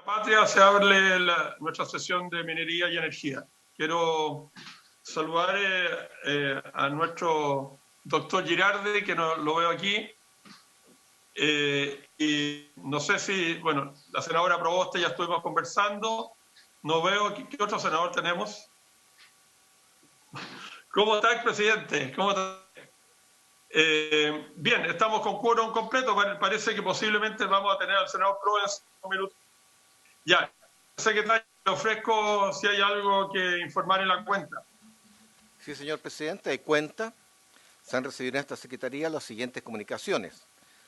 Patria se abre nuestra sesión de minería y energía. Quiero saludar a nuestro doctor Girardi, que lo veo aquí. Y no sé si, bueno, la senadora Proboste ya estuvimos conversando. No veo, ¿qué otro senador tenemos? ¿Cómo está el presidente? ¿Cómo está? Bien, estamos con quórum completo. Parece que posiblemente vamos a tener al senador Pro en 5 minutos. Ya, secretario, le ofrezco si hay algo que informar en la cuenta. Sí, señor presidente, hay cuenta. Se han recibido en esta secretaría las siguientes comunicaciones.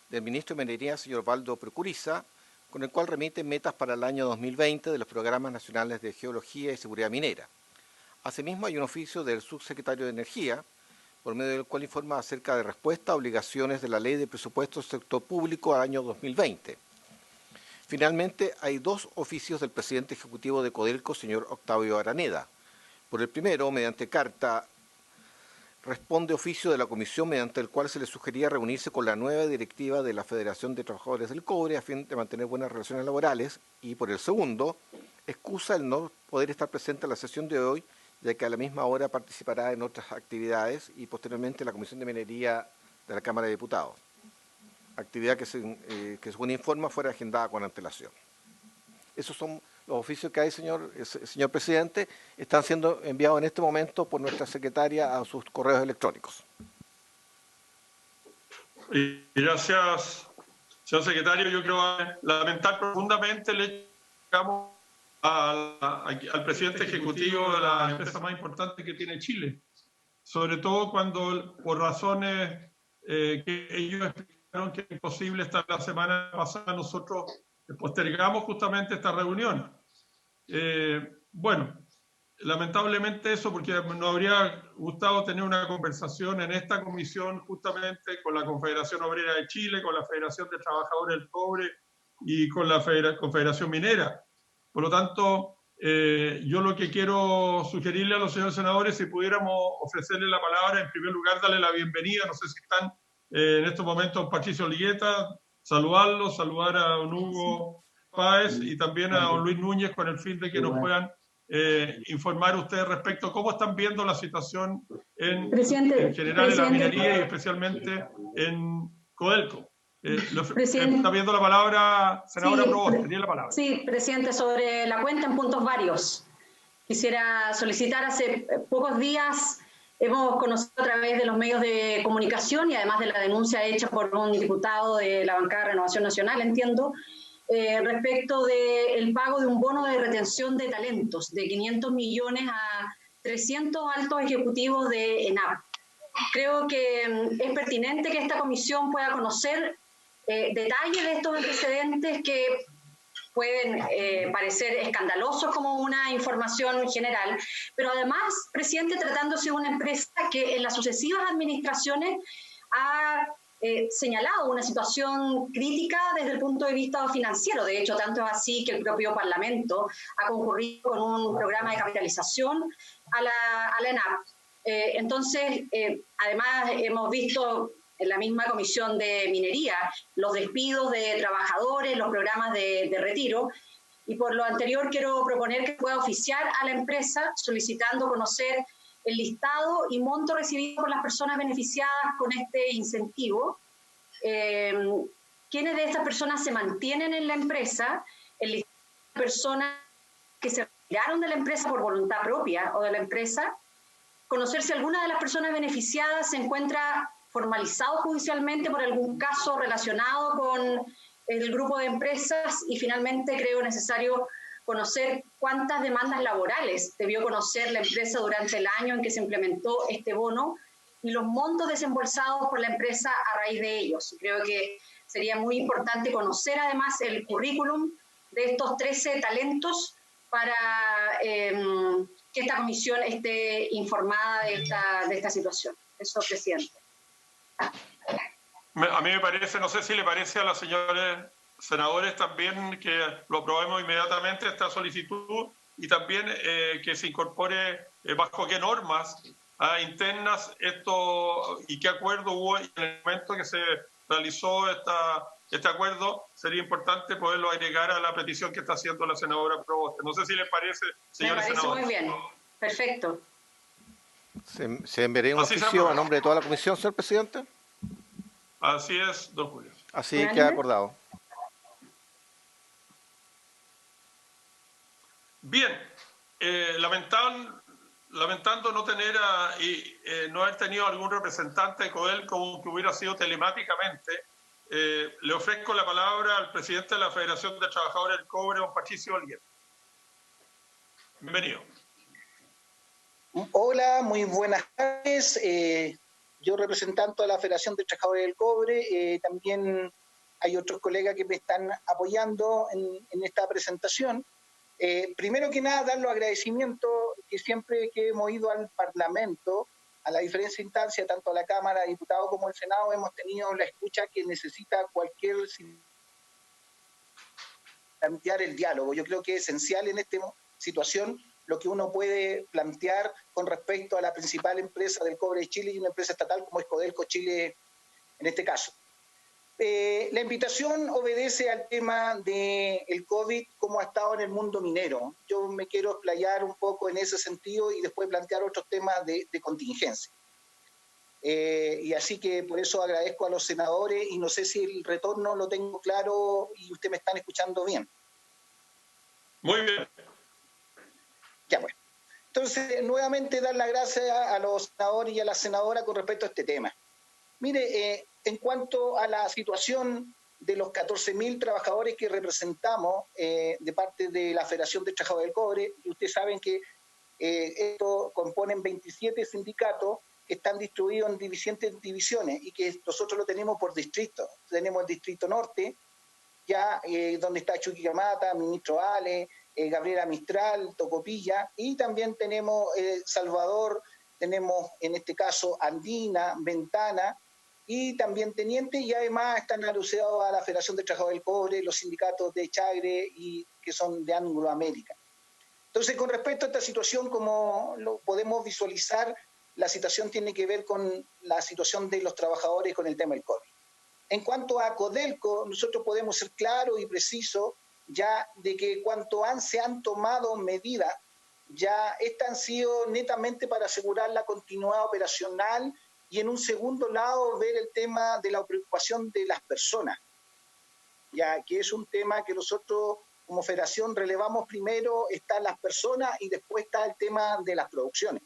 Del ministro de Minería, señor Valdo Procuriza, con el cual remite metas para el año 2020 de los programas nacionales de geología y seguridad minera. Asimismo, hay un oficio del subsecretario de Energía, por medio del cual informa acerca de respuesta a obligaciones de la Ley de Presupuestos del Sector Público al año 2020. Finalmente, hay dos oficios del presidente ejecutivo de Codelco, señor Octavio Araneda. Por el primero, mediante carta, responde oficio de la comisión mediante el cual se le sugería reunirse con la nueva directiva de la Federación de Trabajadores del Cobre a fin de mantener buenas relaciones laborales, y por el segundo, excusa el no poder estar presente en la sesión de hoy, ya que a la misma hora participará en otras actividades y posteriormente en la Comisión de Minería de la Cámara de Diputados, actividad que según informa fuera agendada con antelación. Esos son los oficios que hay, señor presidente, están siendo enviados en este momento por nuestra secretaria a sus correos electrónicos. Y gracias, señor secretario. Yo creo lamentar profundamente el hecho que al presidente ejecutivo de la empresa más importante que tiene Chile, sobre todo cuando por razones que ellos explicaron que es imposible estar la semana pasada, nosotros postergamos justamente esta reunión. Bueno, lamentablemente eso, porque nos habría gustado tener una conversación en esta comisión justamente con la Confederación Obrera de Chile, con la Federación de Trabajadores del Cobre y con la Confederación Minera. Por lo tanto, yo lo que quiero sugerirle a los señores senadores, si pudiéramos ofrecerle la palabra, en primer lugar, darle la bienvenida, no sé si están en estos momentos Patricio Ligueta, saludarlos, saludar a don Hugo Páez y también a don Luis Núñez con el fin de que nos puedan informar ustedes respecto a cómo están viendo la situación en general en la minería y especialmente en Codelco. Está viendo la palabra, senadora Proboste, tiene la palabra. Sí, presidente, sobre la cuenta en puntos varios. Quisiera solicitar, hace pocos días hemos conocido a través de los medios de comunicación y además de la denuncia hecha por un diputado de la bancada de Renovación Nacional, entiendo, respecto del pago de un bono de retención de talentos de 500 millones a 300 altos ejecutivos de ENAP. Creo que es pertinente que esta comisión pueda conocer detalles de estos antecedentes que pueden parecer escandalosos como una información general, pero además, presidente, tratándose de una empresa que en las sucesivas administraciones ha señalado una situación crítica desde el punto de vista financiero. De hecho, tanto es así que el propio Parlamento ha concurrido con un programa de capitalización a la ENAP. Entonces, además hemos visto en la misma Comisión de Minería los despidos de trabajadores, los programas de retiro, y por lo anterior quiero proponer que pueda oficiar a la empresa solicitando conocer el listado y monto recibido por las personas beneficiadas con este incentivo, quiénes de estas personas se mantienen en la empresa, el listado de personas que se retiraron de la empresa por voluntad propia o de la empresa, conocer si alguna de las personas beneficiadas se encuentra formalizado judicialmente por algún caso relacionado con el grupo de empresas, y finalmente creo necesario conocer cuántas demandas laborales debió conocer la empresa durante el año en que se implementó este bono y los montos desembolsados por la empresa a raíz de ellos. Creo que sería muy importante conocer además el currículum de estos 13 talentos para que esta comisión esté informada de esta situación. Eso, presidente. A mí me parece, no sé si le parece a los señores senadores también que lo aprobemos inmediatamente esta solicitud y también que se incorpore bajo qué normas internas esto y qué acuerdo hubo en el momento que se realizó este acuerdo, sería importante poderlo agregar a la petición que está haciendo la senadora Proboste. No sé si les parece, señores senadores. Me parece muy bien. Perfecto. ¿Se enviaría un oficio a nombre de toda la comisión, señor presidente? Así es, don Julio. Así queda acordado. Bien, lamentando no tener no haber tenido algún representante de Codelco que hubiera sido telemáticamente, le ofrezco la palabra al presidente de la Federación de Trabajadores del Cobre, don Patricio Olguer. Bienvenido. Hola, muy buenas tardes. Yo representante de la Federación de Trabajadores del Cobre, también hay otros colegas que me están apoyando en esta presentación. Primero que nada, dar los agradecimientos que siempre que hemos ido al Parlamento, a la diferente instancia, tanto a la Cámara de Diputados como al Senado, hemos tenido la escucha que necesita cualquier plantear el diálogo. Yo creo que es esencial en esta situación lo que uno puede plantear con respecto a la principal empresa del cobre de Chile y una empresa estatal como es Codelco Chile en este caso. La invitación obedece al tema del COVID, como ha estado en el mundo minero. Yo me quiero explayar un poco en ese sentido y después plantear otros temas de contingencia. Y así que por eso agradezco a los senadores y no sé si el retorno lo tengo claro y ustedes me están escuchando bien. Muy bien. Ya bueno. Entonces, nuevamente dar las gracias a los senadores y a la senadora con respecto a este tema. Mire, en cuanto a la situación de los 14.000 trabajadores que representamos de parte de la Federación de Trabajadores del Cobre, y ustedes saben que esto componen 27 sindicatos que están distribuidos en distintas divisiones y que nosotros lo tenemos por distrito. Tenemos el distrito norte, ya donde está Chuquicamata, Ministro Ale, Gabriela Mistral, Tocopilla, y también tenemos Salvador, tenemos en este caso Andina, Ventana, y también Teniente, y además están asociados a la Federación de Trabajadores del Cobre, los sindicatos de Chagre, y que son de Anglo América. Entonces, con respecto a esta situación, como lo podemos visualizar, la situación tiene que ver con la situación de los trabajadores con el tema del COVID. En cuanto a Codelco, nosotros podemos ser claros y precisos ya de que se han tomado medidas, ya estas han sido netamente para asegurar la continuidad operacional y en un segundo lado ver el tema de la preocupación de las personas, ya que es un tema que nosotros como federación relevamos. Primero están las personas y después está el tema de las producciones.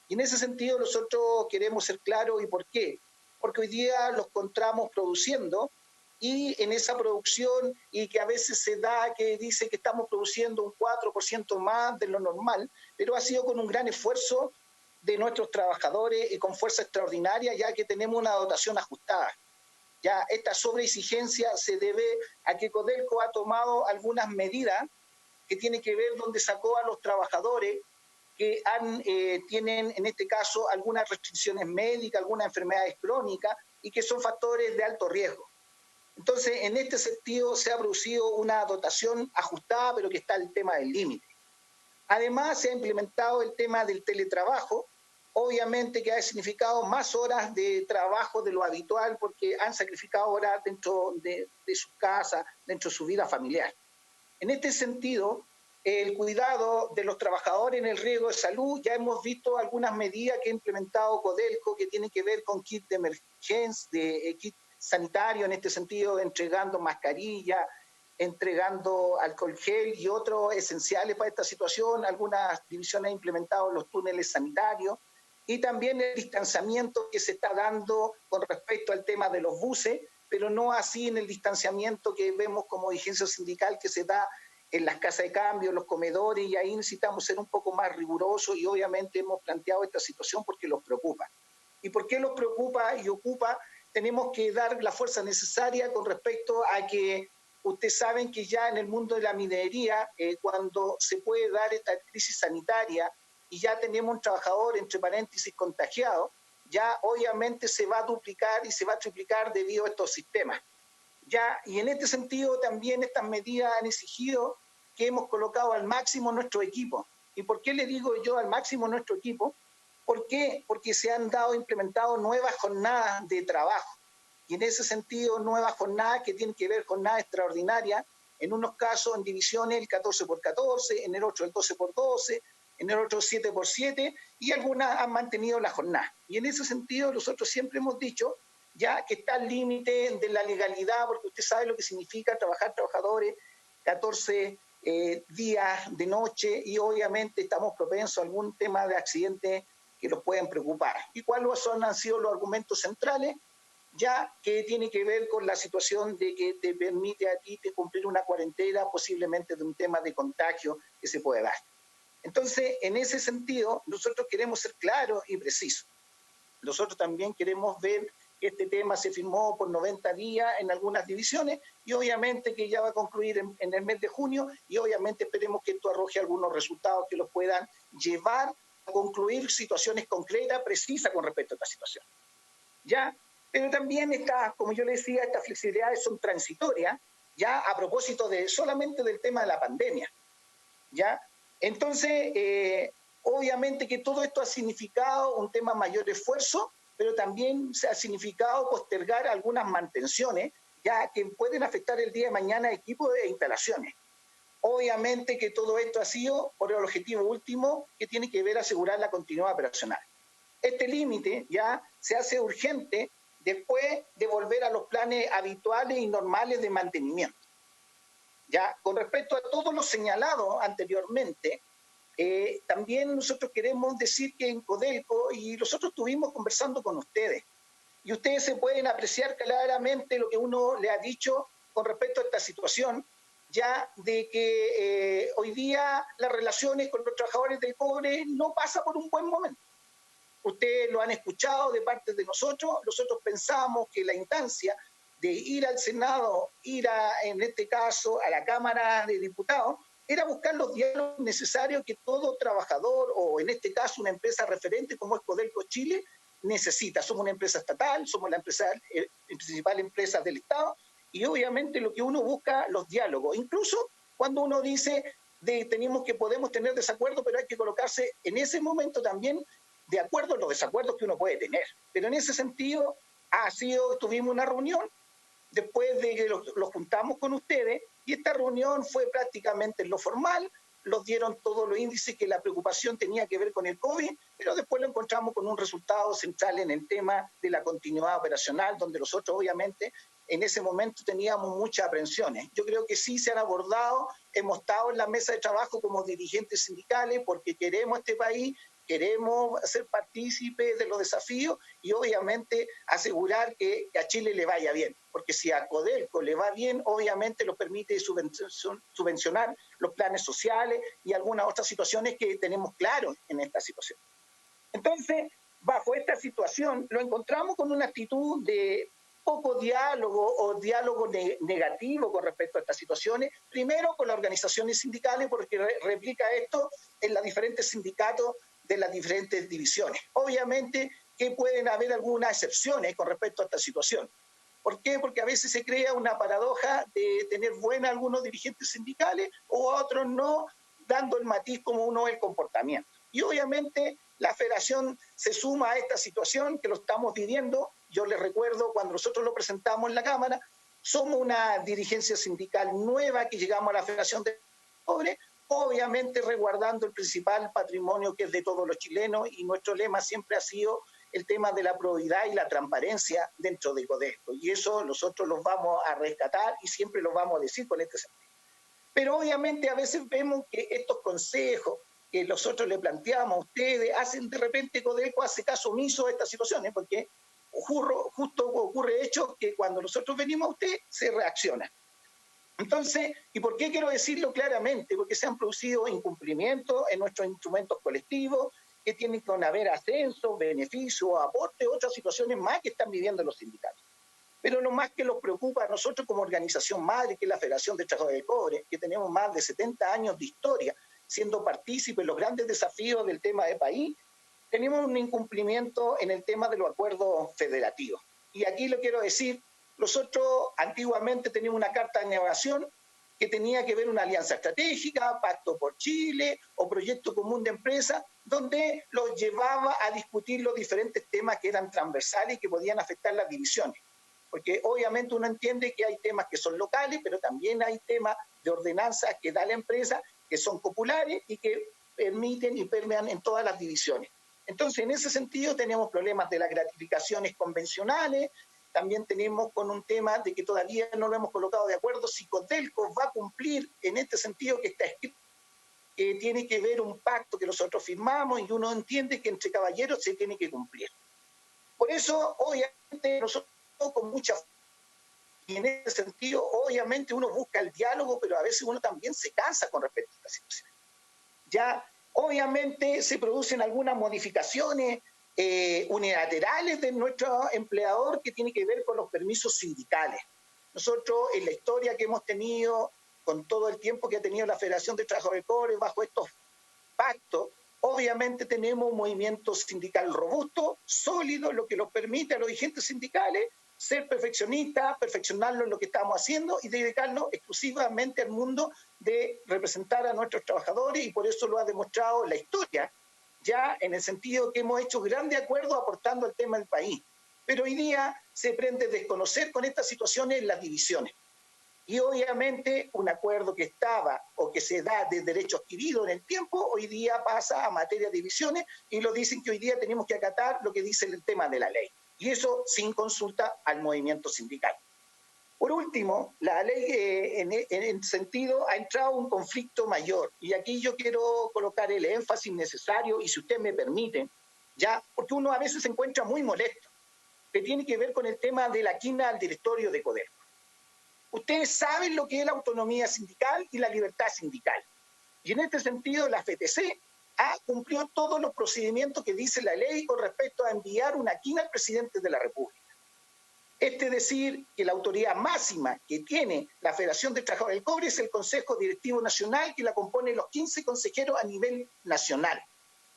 Y en ese sentido nosotros queremos ser claros. ¿Y por qué? Porque hoy día los encontramos produciendo y en esa producción, y que a veces se da que dice que estamos produciendo un 4% más de lo normal, pero ha sido con un gran esfuerzo de nuestros trabajadores y con fuerza extraordinaria, ya que tenemos una dotación ajustada. Ya esta sobreexigencia se debe a que Codelco ha tomado algunas medidas que tienen que ver donde sacó a los trabajadores que tienen en este caso algunas restricciones médicas, algunas enfermedades crónicas y que son factores de alto riesgo. Entonces, en este sentido se ha producido una dotación ajustada, pero que está el tema del límite. Además, se ha implementado el tema del teletrabajo, obviamente que ha significado más horas de trabajo de lo habitual porque han sacrificado horas dentro de su casa, dentro de su vida familiar. En este sentido, el cuidado de los trabajadores en el riesgo de salud, ya hemos visto algunas medidas que ha implementado Codelco que tienen que ver con kit de emergencia, de kit sanitario en este sentido, entregando mascarilla, entregando alcohol gel y otros esenciales para esta situación. Algunas divisiones han implementado los túneles sanitarios y también el distanciamiento que se está dando con respecto al tema de los buses, pero no así en el distanciamiento que vemos como dirigencia sindical que se da en las casas de cambio, en los comedores, y ahí necesitamos ser un poco más rigurosos y obviamente hemos planteado esta situación porque los preocupa. ¿Y por qué los preocupa y ocupa? Tenemos que dar la fuerza necesaria con respecto a que ustedes saben que ya en el mundo de la minería, cuando se puede dar esta crisis sanitaria y ya tenemos un trabajador, entre paréntesis, contagiado, ya obviamente se va a duplicar y se va a triplicar debido a estos sistemas. Ya, y en este sentido también estas medidas han exigido que hemos colocado al máximo nuestro equipo. ¿Y por qué le digo yo al máximo nuestro equipo? ¿Por qué? Porque se han implementado nuevas jornadas de trabajo. y en ese sentido nuevas jornadas que tienen que ver con jornadas extraordinarias, en unos casos en divisiones el 14x14, en el otro el 12x12, en el otro 7x7, y algunas han mantenido la jornada. Y en ese sentido nosotros siempre hemos dicho ya que está al límite de la legalidad, porque usted sabe lo que significa trabajar trabajadores 14 días de noche, y obviamente estamos propensos a algún tema de accidentes que los pueden preocupar. ¿Y cuáles han sido los argumentos centrales? Ya que tiene que ver con la situación de que te permite a ti cumplir una cuarentena, posiblemente de un tema de contagio que se puede dar. Entonces, en ese sentido, nosotros queremos ser claros y precisos. Nosotros también queremos ver que este tema se firmó por 90 días en algunas divisiones, y obviamente que ya va a concluir en el mes de junio, y obviamente esperemos que esto arroje algunos resultados que los puedan llevar a concluir situaciones concretas, precisas con respecto a esta situación. ¿Ya? Pero también como yo le decía, estas flexibilidades son transitorias, ya a propósito solamente del tema de la pandemia. ¿Ya? Entonces, obviamente que todo esto ha significado un tema mayor esfuerzo, pero también se ha significado postergar algunas mantenciones, ya que pueden afectar el día de mañana equipos e instalaciones. Obviamente que todo esto ha sido por el objetivo último, que tiene que ver asegurar la continuidad operacional. Este límite ya se hace urgente después de volver a los planes habituales y normales de mantenimiento. Ya, con respecto a todo lo señalado anteriormente, también nosotros queremos decir que en Codelco, y nosotros estuvimos conversando con ustedes, y ustedes se pueden apreciar claramente lo que uno le ha dicho con respecto a esta situación, ya de que hoy día las relaciones con los trabajadores del cobre no pasan por un buen momento. Ustedes lo han escuchado de parte de nosotros. Nosotros pensamos que la instancia de ir al Senado, en este caso a la Cámara de Diputados, era buscar los diálogos necesarios que todo trabajador, o en este caso una empresa referente como es Codelco Chile, necesita. Somos una empresa estatal, somos la principal empresa del Estado, y obviamente lo que uno busca, los diálogos. Incluso cuando uno dice podemos tener desacuerdos, pero hay que colocarse en ese momento también de acuerdo a los desacuerdos que uno puede tener. Pero en ese sentido tuvimos una reunión después de que los juntamos con ustedes, y esta reunión fue prácticamente en lo formal. Los dieron todos los índices que la preocupación tenía que ver con el COVID, pero después lo encontramos con un resultado central en el tema de la continuidad operacional, donde nosotros obviamente en ese momento teníamos muchas aprensiones. Yo creo que sí se han abordado, hemos estado en la mesa de trabajo como dirigentes sindicales porque queremos este país, queremos ser partícipes de los desafíos y obviamente asegurar que a Chile le vaya bien, porque si a Codelco le va bien, obviamente nos permite subvencionar los planes sociales y algunas otras situaciones que tenemos claros en esta situación. Entonces, bajo esta situación, lo encontramos con una actitud de poco diálogo o diálogo negativo con respecto a estas situaciones, primero con las organizaciones sindicales, porque replica esto en los diferentes sindicatos de las diferentes divisiones. Obviamente que pueden haber algunas excepciones con respecto a esta situación. ¿Por qué? Porque a veces se crea una paradoja de tener buenas algunos dirigentes sindicales o a otros no, dando el matiz como uno ve el comportamiento. Y obviamente la federación se suma a esta situación que lo estamos viviendo. Yo les recuerdo, cuando nosotros lo presentamos en la Cámara, somos una dirigencia sindical nueva que llegamos a la Federación de Cobre, obviamente resguardando el principal patrimonio que es de todos los chilenos, y nuestro lema siempre ha sido el tema de la probidad y la transparencia dentro de Codelco, y eso nosotros los vamos a rescatar y siempre lo vamos a decir con este sentido. Pero obviamente a veces vemos que estos consejos que nosotros le planteamos a ustedes hacen de repente Codelco hace caso omiso a estas situaciones, porque justo ocurre hecho que cuando nosotros venimos a usted se reacciona. Entonces, ¿y por qué quiero decirlo claramente? Porque se han producido incumplimientos en nuestros instrumentos colectivos que tienen que haber ascensos, beneficios, aportes, otras situaciones más que están viviendo los sindicatos. Pero lo más que nos preocupa a nosotros como organización madre, que es la Federación de Trabajadores del Cobre, que tenemos más de 70 años de historia siendo partícipes en los grandes desafíos del tema de país, tenemos un incumplimiento en el tema de los acuerdos federativos. Y aquí lo quiero decir, nosotros antiguamente teníamos una carta de navegación que tenía que ver una alianza estratégica, Pacto por Chile o Proyecto Común de Empresa, donde los llevaba a discutir los diferentes temas que eran transversales y que podían afectar las divisiones. porque obviamente uno entiende que hay temas que son locales, pero también hay temas de ordenanzas que da la empresa que son populares y que permiten y permean en todas las divisiones. Entonces, en ese sentido tenemos problemas de las gratificaciones convencionales, también tenemos con un tema de que todavía no lo hemos colocado de acuerdo si Codelco va a cumplir en este sentido que está escrito, que tiene que ver un pacto que nosotros firmamos y uno entiende que entre caballeros se tiene que cumplir. Por eso, obviamente, nosotros con mucha... Y en ese sentido, obviamente, uno busca el diálogo, pero a veces uno también se cansa con respecto a esta situación. Ya, obviamente, se producen algunas modificaciones unilaterales de nuestro empleador que tiene que ver con los permisos sindicales. Nosotros, en la historia que hemos tenido, con todo el tiempo que ha tenido la Federación de Trabajadores del Cobre, bajo estos pactos, obviamente tenemos un movimiento sindical robusto, sólido, lo que nos permite a los dirigentes sindicales ser perfeccionistas, perfeccionarlo en lo que estamos haciendo y dedicarnos exclusivamente al mundo de representar a nuestros trabajadores, y por eso lo ha demostrado la historia, ya en el sentido que hemos hecho grandes acuerdos aportando al tema del país. Pero hoy día se pretende desconocer con estas situaciones las divisiones. Y obviamente un acuerdo que estaba o que se da de derecho adquirido en el tiempo, hoy día pasa a materia de divisiones y lo dicen que hoy día tenemos que acatar lo que dice el tema de la ley. Y eso sin consulta al movimiento sindical. Por último, la ley en el sentido ha entrado un conflicto mayor. Y aquí yo quiero colocar el énfasis necesario, y si usted me permite, ya, porque uno a veces se encuentra muy molesto, que tiene que ver con el tema de la quina al directorio de Codelco. Ustedes saben lo que es la autonomía sindical y la libertad sindical. Y en este sentido, la FTC ha cumplido todos los procedimientos que dice la ley con respecto a enviar una quina al presidente de la República. Es decir, que la autoridad máxima que tiene la Federación de Trabajadores del Cobre es el Consejo Directivo Nacional, que la componen los 15 consejeros a nivel nacional.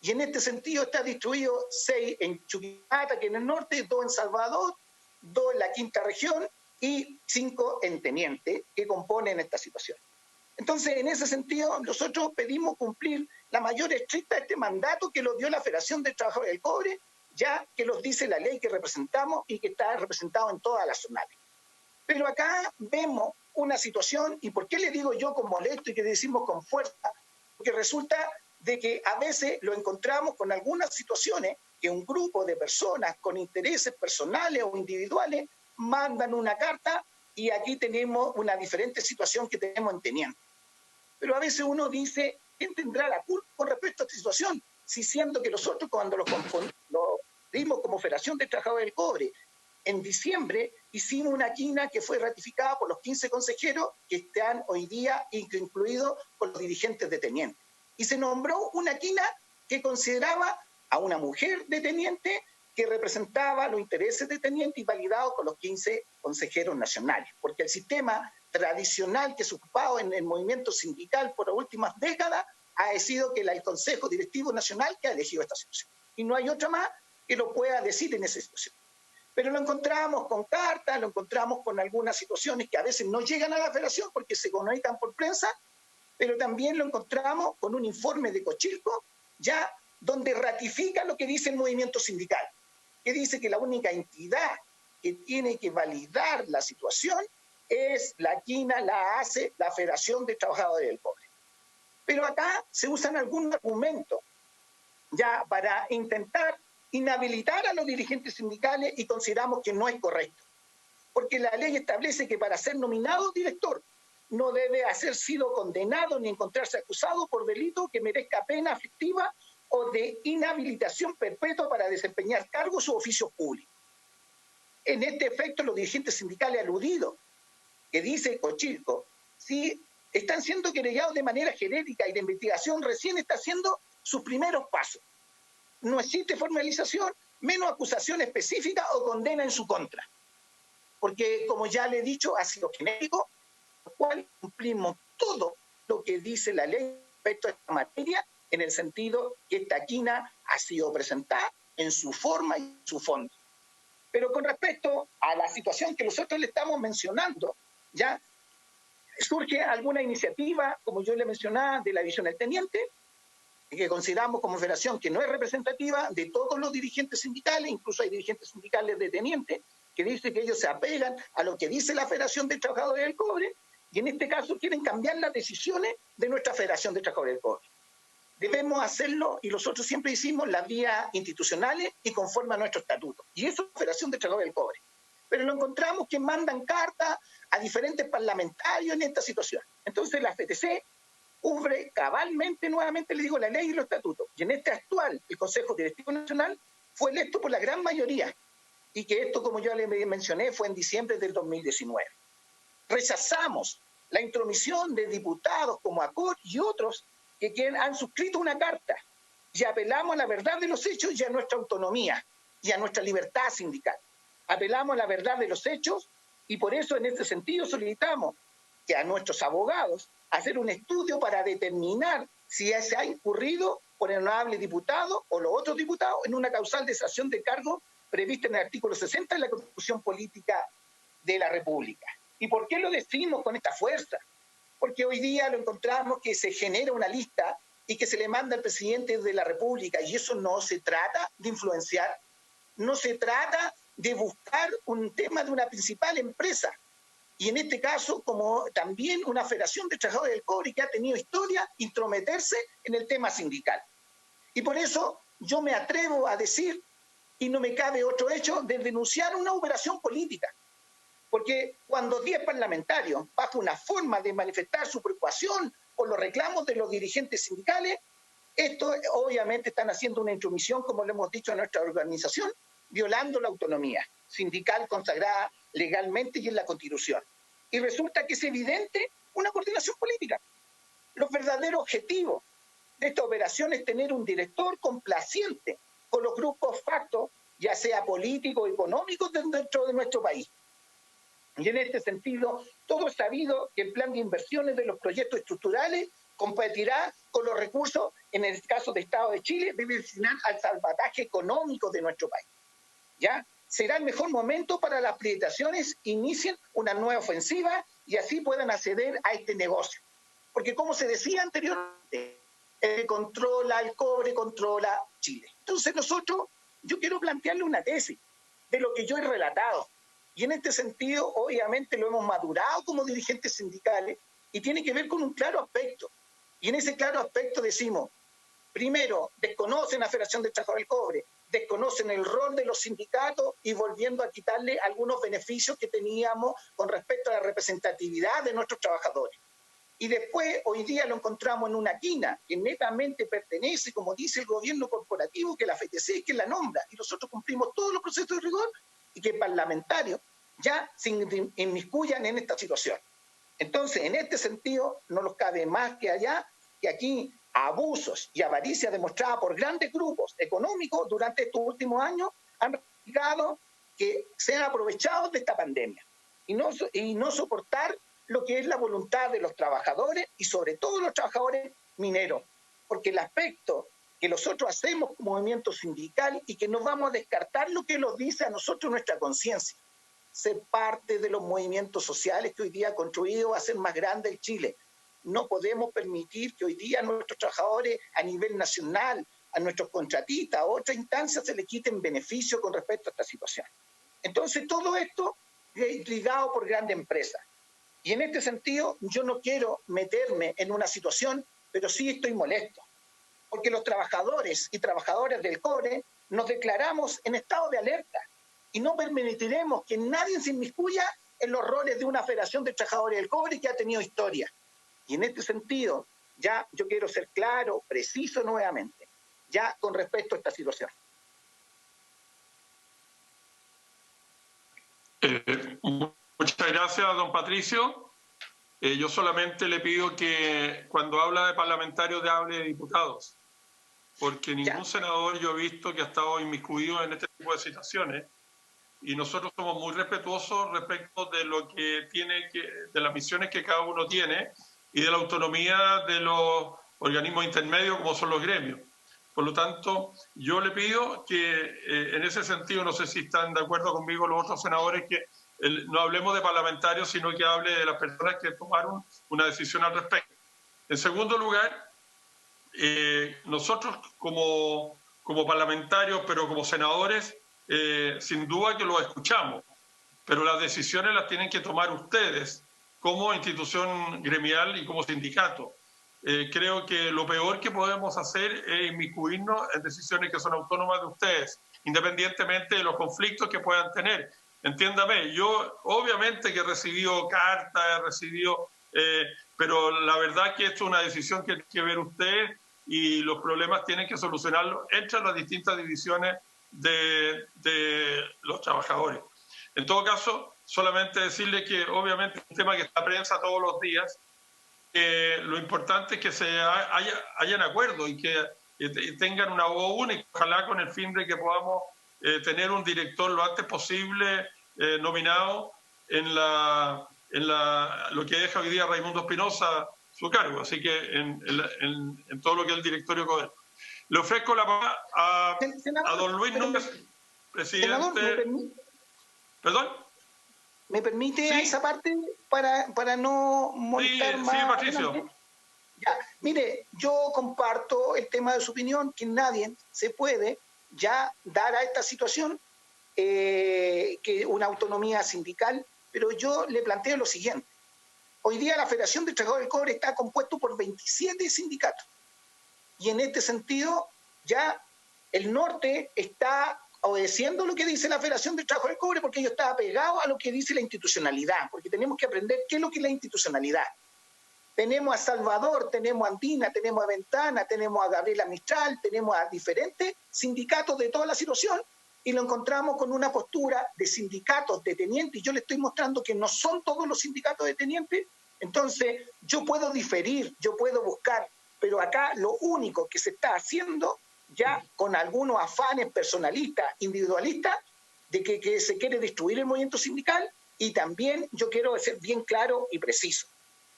Y en este sentido está distribuido 6 en Chuquicamata, que en el norte, 2 en Salvador, 2 en la quinta región y 5 en Teniente, que componen esta situación. Entonces, en ese sentido, nosotros pedimos cumplir la mayor estricta de este mandato que lo dio la Federación de Trabajadores del Cobre, ya que los dice la ley que representamos y que está representado en todas las zonas. Pero acá vemos una situación, y ¿por qué le digo yo con molesto y que decimos con fuerza? Porque resulta de que a veces lo encontramos con algunas situaciones que un grupo de personas con intereses personales o individuales mandan una carta, y aquí tenemos una diferente situación que tenemos en Teniente. Pero a veces uno dice, ¿quién tendrá la culpa con respecto a esta situación? Si siendo que nosotros cuando lo dimos como Federación de Trabajadores del Cobre, en diciembre hicimos una quina que fue ratificada por los 15 consejeros que están hoy día incluidos con los dirigentes de Teniente. Y se nombró una quina que consideraba a una mujer de Teniente que representaba los intereses de Teniente y validado con los 15 consejeros nacionales. Porque el sistema tradicional que se ha ocupado en el movimiento sindical por las últimas décadas ha sido que el Consejo Directivo Nacional que ha elegido esta situación. Y no hay otra más que lo pueda decir en esa situación. Pero lo encontramos con cartas, lo encontramos con algunas situaciones que a veces no llegan a la Federación porque se comunican por prensa, pero también lo encontramos con un informe de Cochilco, ya donde ratifica lo que dice el movimiento sindical, que dice que la única entidad que tiene que validar la situación es la quina, la hace la Federación de Trabajadores del Cobre. Pero acá se usan algunos argumentos ya para intentar inhabilitar a los dirigentes sindicales, y consideramos que no es correcto. Porque la ley establece que para ser nominado director no debe haber sido condenado ni encontrarse acusado por delito que merezca pena aflictiva o de inhabilitación perpetua para desempeñar cargos u oficios públicos. En este efecto, los dirigentes sindicales aludidos, que dice Cochilco, si están siendo querellados de manera genérica y la investigación recién está haciendo sus primeros pasos. No existe formalización, menos acusación específica o condena en su contra. Porque, como ya le he dicho, ha sido genérico, por lo cual cumplimos todo lo que dice la ley respecto a esta materia, en el sentido que esta quina ha sido presentada en su forma y su fondo. Pero con respecto a la situación que nosotros le estamos mencionando, ya surge alguna iniciativa, como yo le mencionaba, de la división del Teniente, que consideramos como federación que no es representativa de todos los dirigentes sindicales, incluso hay dirigentes sindicales de Teniente, que dice que ellos se apegan a lo que dice la Federación de Trabajadores del Cobre, y en este caso quieren cambiar las decisiones de nuestra Federación de Trabajadores del Cobre. Debemos hacerlo, y nosotros siempre hicimos, las vías institucionales y conforme a nuestro estatuto. Y eso es la Federación de Trabajadores del Cobre. Pero lo encontramos que mandan cartas a diferentes parlamentarios en esta situación. Entonces la FTC cubre cabalmente, nuevamente le digo, la ley y los estatutos. Y en este actual, el Consejo Directivo Nacional fue electo por la gran mayoría. Y que esto, como yo le mencioné, fue en diciembre del 2019. Rechazamos la intromisión de diputados como ACOR y otros que han suscrito una carta y apelamos a la verdad de los hechos y a nuestra autonomía y a nuestra libertad sindical. Apelamos a la verdad de los hechos y por eso en este sentido solicitamos que a nuestros abogados hacer un estudio para determinar si se ha incurrido por el honorable diputado o los otros diputados en una causal de cesación de cargo prevista en el artículo 60 de la Constitución Política de la República. ¿Y por qué lo decimos con esta fuerza? Porque hoy día lo encontramos que se genera una lista y que se le manda al presidente de la República, y eso no se trata de influenciar, no se trata de buscar un tema de una principal empresa, y en este caso como también una Federación de Trabajadores del Cobre que ha tenido historia, intrometerse en el tema sindical. Y por eso yo me atrevo a decir, y no me cabe otro hecho, de denunciar una operación política. Porque cuando 10 parlamentarios, bajo una forma de manifestar su preocupación por los reclamos de los dirigentes sindicales, esto obviamente están haciendo una intromisión, como lo hemos dicho a nuestra organización, violando la autonomía sindical consagrada legalmente y en la Constitución. Y resulta que es evidente una coordinación política. Los verdaderos objetivos de esta operación es tener un director complaciente con los grupos facto, ya sea políticos o económicos dentro de nuestro país. Y en este sentido, todo es sabido que el plan de inversiones de los proyectos estructurales competirá con los recursos, en el caso del Estado de Chile, debe destinar al salvataje económico de nuestro país. ¿Ya? Será el mejor momento para las privatizaciones inicien una nueva ofensiva y así puedan acceder a este negocio. Porque como se decía anteriormente, el que controla el cobre controla Chile. Entonces yo quiero plantearle una tesis de lo que yo he relatado. Y en este sentido, obviamente, lo hemos madurado como dirigentes sindicales y tiene que ver con un claro aspecto. Y en ese claro aspecto decimos, primero, desconocen la Federación de Trabajadores del Cobre, desconocen el rol de los sindicatos y volviendo a quitarle algunos beneficios que teníamos con respecto a la representatividad de nuestros trabajadores. Y después, hoy día lo encontramos en una quina que netamente pertenece, como dice el gobierno corporativo, que la FTC, que la nombra, y nosotros cumplimos todos los procesos de rigor, y que parlamentarios ya se inmiscuyan en esta situación. Entonces, en este sentido, no nos cabe más que allá que aquí abusos y avaricia demostrada por grandes grupos económicos durante estos últimos años han llegado que se han aprovechado de esta pandemia y no soportar lo que es la voluntad de los trabajadores y sobre todo los trabajadores mineros, porque el aspecto que nosotros hacemos como movimiento sindical y que no vamos a descartar lo que nos dice a nosotros nuestra conciencia, ser parte de los movimientos sociales que hoy día ha contribuido a hacer más grande el Chile. No podemos permitir que hoy día a nuestros trabajadores a nivel nacional, a nuestros contratistas, a otras instancias se les quiten beneficios con respecto a esta situación. Entonces todo esto es ligado por grandes empresas. Y en este sentido yo no quiero meterme en una situación, pero sí estoy molesto. Porque los trabajadores y trabajadoras del cobre nos declaramos en estado de alerta y no permitiremos que nadie se inmiscuya en los roles de una Federación de Trabajadores del Cobre que ha tenido historia. Y en este sentido, ya yo quiero ser claro, preciso nuevamente, ya con respecto a esta situación. Muchas gracias, don Patricio. Yo solamente le pido que cuando habla de parlamentarios hable de diputados, porque ningún senador yo he visto que ha estado inmiscuido en este tipo de situaciones y nosotros somos muy respetuosos respecto de lo que tiene de las misiones que cada uno tiene y de la autonomía de los organismos intermedios como son los gremios. Por lo tanto, yo le pido que en ese sentido, no sé si están de acuerdo conmigo los otros senadores, que no hablemos de parlamentarios, sino que hable de las personas que tomaron una decisión al respecto. En segundo lugar, nosotros como parlamentarios, pero como senadores, sin duda que los escuchamos. pero las decisiones las tienen que tomar ustedes como institución gremial y como sindicato. Creo que lo peor que podemos hacer es inmiscuirnos en decisiones que son autónomas de ustedes, independientemente de los conflictos que puedan tener. Entiéndame, yo obviamente que he recibido cartas, he recibido, pero la verdad que esto es una decisión que tiene que ver ustedes y los problemas tienen que solucionarlos entre las distintas divisiones de los trabajadores. En todo caso, solamente decirle que obviamente es un tema que está en prensa todos los días, lo importante es que hayan acuerdos y que tengan una voz única, ojalá con el fin de que podamos tener un director lo antes posible nominado en lo que deja hoy día Raimundo Espinosa su cargo, así que en todo lo que es el directorio CODERCO. Le ofrezco la palabra a don Luis Núñez, presidente. ¿Perdón? ¿Me permite a esa parte para no molestar más? Sí, Patricio. Ya, mire, yo comparto el tema de su opinión, que nadie se puede ya dar a esta situación que una autonomía sindical, pero yo le planteo lo siguiente. Hoy día la Federación de Trabajadores del Cobre está compuesto por 27 sindicatos y en este sentido ya el norte está obedeciendo lo que dice la Federación de Trabajadores del Cobre porque ellos están apegados a lo que dice la institucionalidad, porque tenemos que aprender qué es lo que es la institucionalidad. Tenemos a Salvador, tenemos a Andina, tenemos a Ventana, tenemos a Gabriela Mistral, tenemos a diferentes sindicatos de toda la situación y lo encontramos con una postura de sindicatos de tenientes. Y yo le estoy mostrando que no son todos los sindicatos de tenientes. Entonces, yo puedo diferir, yo puedo buscar, pero acá lo único que se está haciendo ya con algunos afanes personalistas, individualistas, de que se quiere destruir el movimiento sindical y también yo quiero ser bien claro y preciso.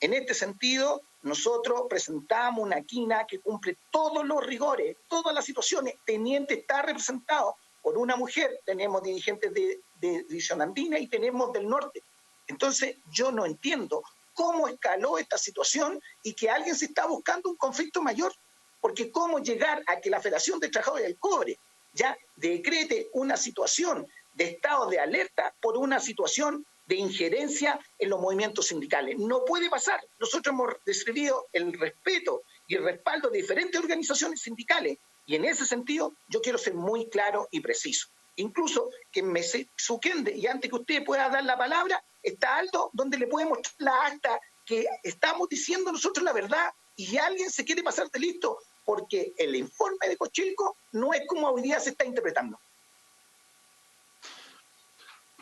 En este sentido, nosotros presentamos una quina que cumple todos los rigores, todas las situaciones. Teniente está representado por una mujer, tenemos dirigentes de División Andina y tenemos del norte. Entonces, yo no entiendo cómo escaló esta situación y que alguien se está buscando un conflicto mayor. Porque cómo llegar a que la Federación de Trabajadores del Cobre ya decrete una situación de estado de alerta por una situación de injerencia en los movimientos sindicales. No puede pasar. Nosotros hemos recibido el respeto y el respaldo de diferentes organizaciones sindicales y en ese sentido yo quiero ser muy claro y preciso. Incluso que me suquende y antes que usted pueda dar la palabra, está Aldo donde le puede mostrar la acta que estamos diciendo nosotros la verdad y alguien se quiere pasar de listo porque el informe de Cochilco no es como hoy día se está interpretando.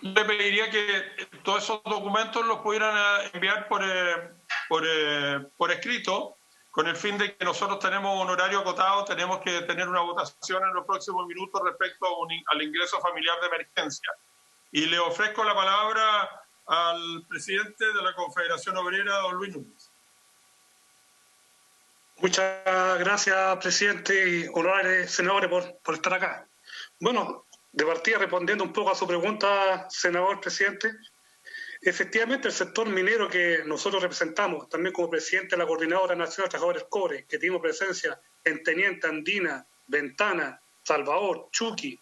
Le pediría que todos esos documentos los pudieran enviar por escrito, con el fin de que nosotros tenemos un horario acotado, tenemos que tener una votación en los próximos minutos respecto al ingreso familiar de emergencia. Y le ofrezco la palabra al presidente de la Confederación Obrera, don Luis Núñez. Muchas gracias, presidente y honorables senadores, por estar acá. Bueno, de partida respondiendo un poco a su pregunta, senador presidente, efectivamente el sector minero que nosotros representamos, también como presidente de la Coordinadora Nacional de Trabajadores del Cobre, que tenemos presencia en Teniente, Andina, Ventana, Salvador, Chuqui,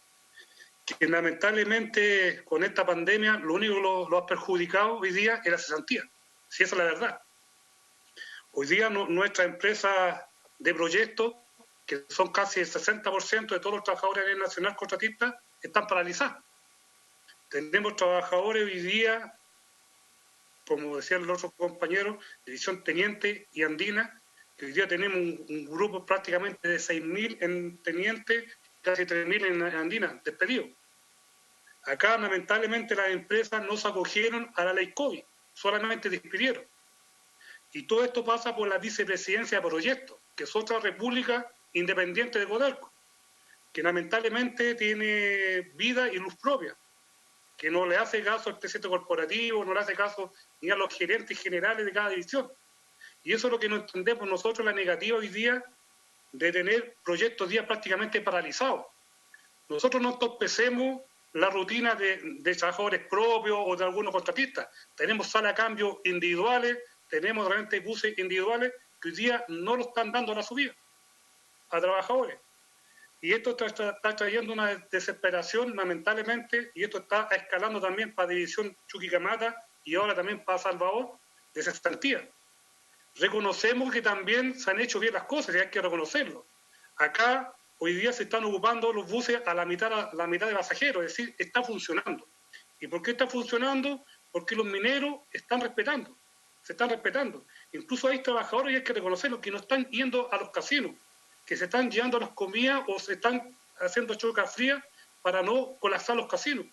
que lamentablemente con esta pandemia lo único que lo ha perjudicado hoy día es la cesantía, si esa es la verdad. Hoy día nuestras empresas de proyectos, que son casi el 60% de todos los trabajadores a nivel nacional contratistas, están paralizadas. Tenemos trabajadores hoy día, como decía el otro compañero, División Teniente y Andina, que hoy día tenemos un grupo prácticamente de 6.000 en Teniente, casi 3.000 en Andina, despedidos. Acá, lamentablemente, las empresas no se acogieron a la ley COVID, solamente despidieron. Y todo esto pasa por la vicepresidencia de proyectos, que es otra república independiente de CODERCO, que lamentablemente tiene vida y luz propia, que no le hace caso al presidente corporativo, no le hace caso ni a los gerentes generales de cada división. Y eso es lo que no entendemos nosotros, la negativa hoy día de tener proyectos días prácticamente paralizados. Nosotros no entorpecemos la rutina de trabajadores propios o de algunos contratistas. Tenemos salas de cambio individuales, tenemos realmente buses individuales que hoy día no lo están dando a la subida a trabajadores. Y esto está trayendo una desesperación, lamentablemente, y esto está escalando también para División Chuquicamata y ahora también para Salvador, de cesantía. Reconocemos que también se han hecho bien las cosas y hay que reconocerlo. Acá hoy día se están ocupando los buses a la mitad de pasajeros, es decir, está funcionando. ¿Y por qué está funcionando? Porque los mineros están respetando, se están respetando. Incluso hay trabajadores, y hay que reconocerlo, que no están yendo a los casinos, que se están llevando las comidas o se están haciendo chocas frías para no colapsar los casinos.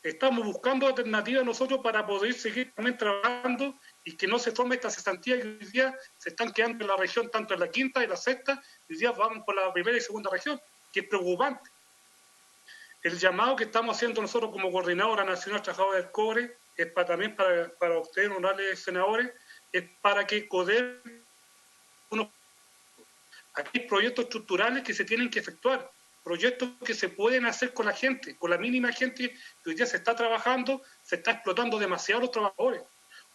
Estamos buscando alternativas nosotros para poder seguir también trabajando y que no se forme esta cesantía que hoy día se están quedando en la región, tanto en la quinta y la sexta, y hoy día vamos por la primera y segunda región, que es preocupante. El llamado que estamos haciendo nosotros como Coordinadora Nacional de Trabajadores del Cobre es también para ustedes, honorables senadores, es para que CODER, aquí hay proyectos estructurales que se tienen que efectuar, proyectos que se pueden hacer con la gente, con la mínima gente que hoy día se está trabajando, se está explotando demasiado los trabajadores.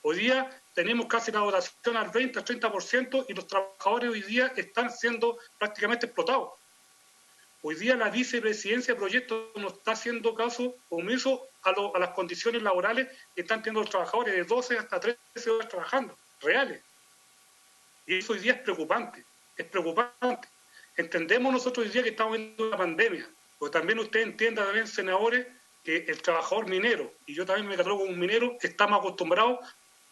Hoy día tenemos casi la dotación al 20, al 30% y los trabajadores hoy día están siendo prácticamente explotados. Hoy día la vicepresidencia de proyectos no está haciendo caso omiso a las condiciones laborales que están teniendo los trabajadores de 12 hasta 13 horas trabajando, reales. Y eso hoy día es preocupante, es preocupante. Entendemos nosotros hoy día que estamos viendo una pandemia, pero también usted entienda también, senadores, que el trabajador minero, y yo también me catalogo como un minero, estamos acostumbrados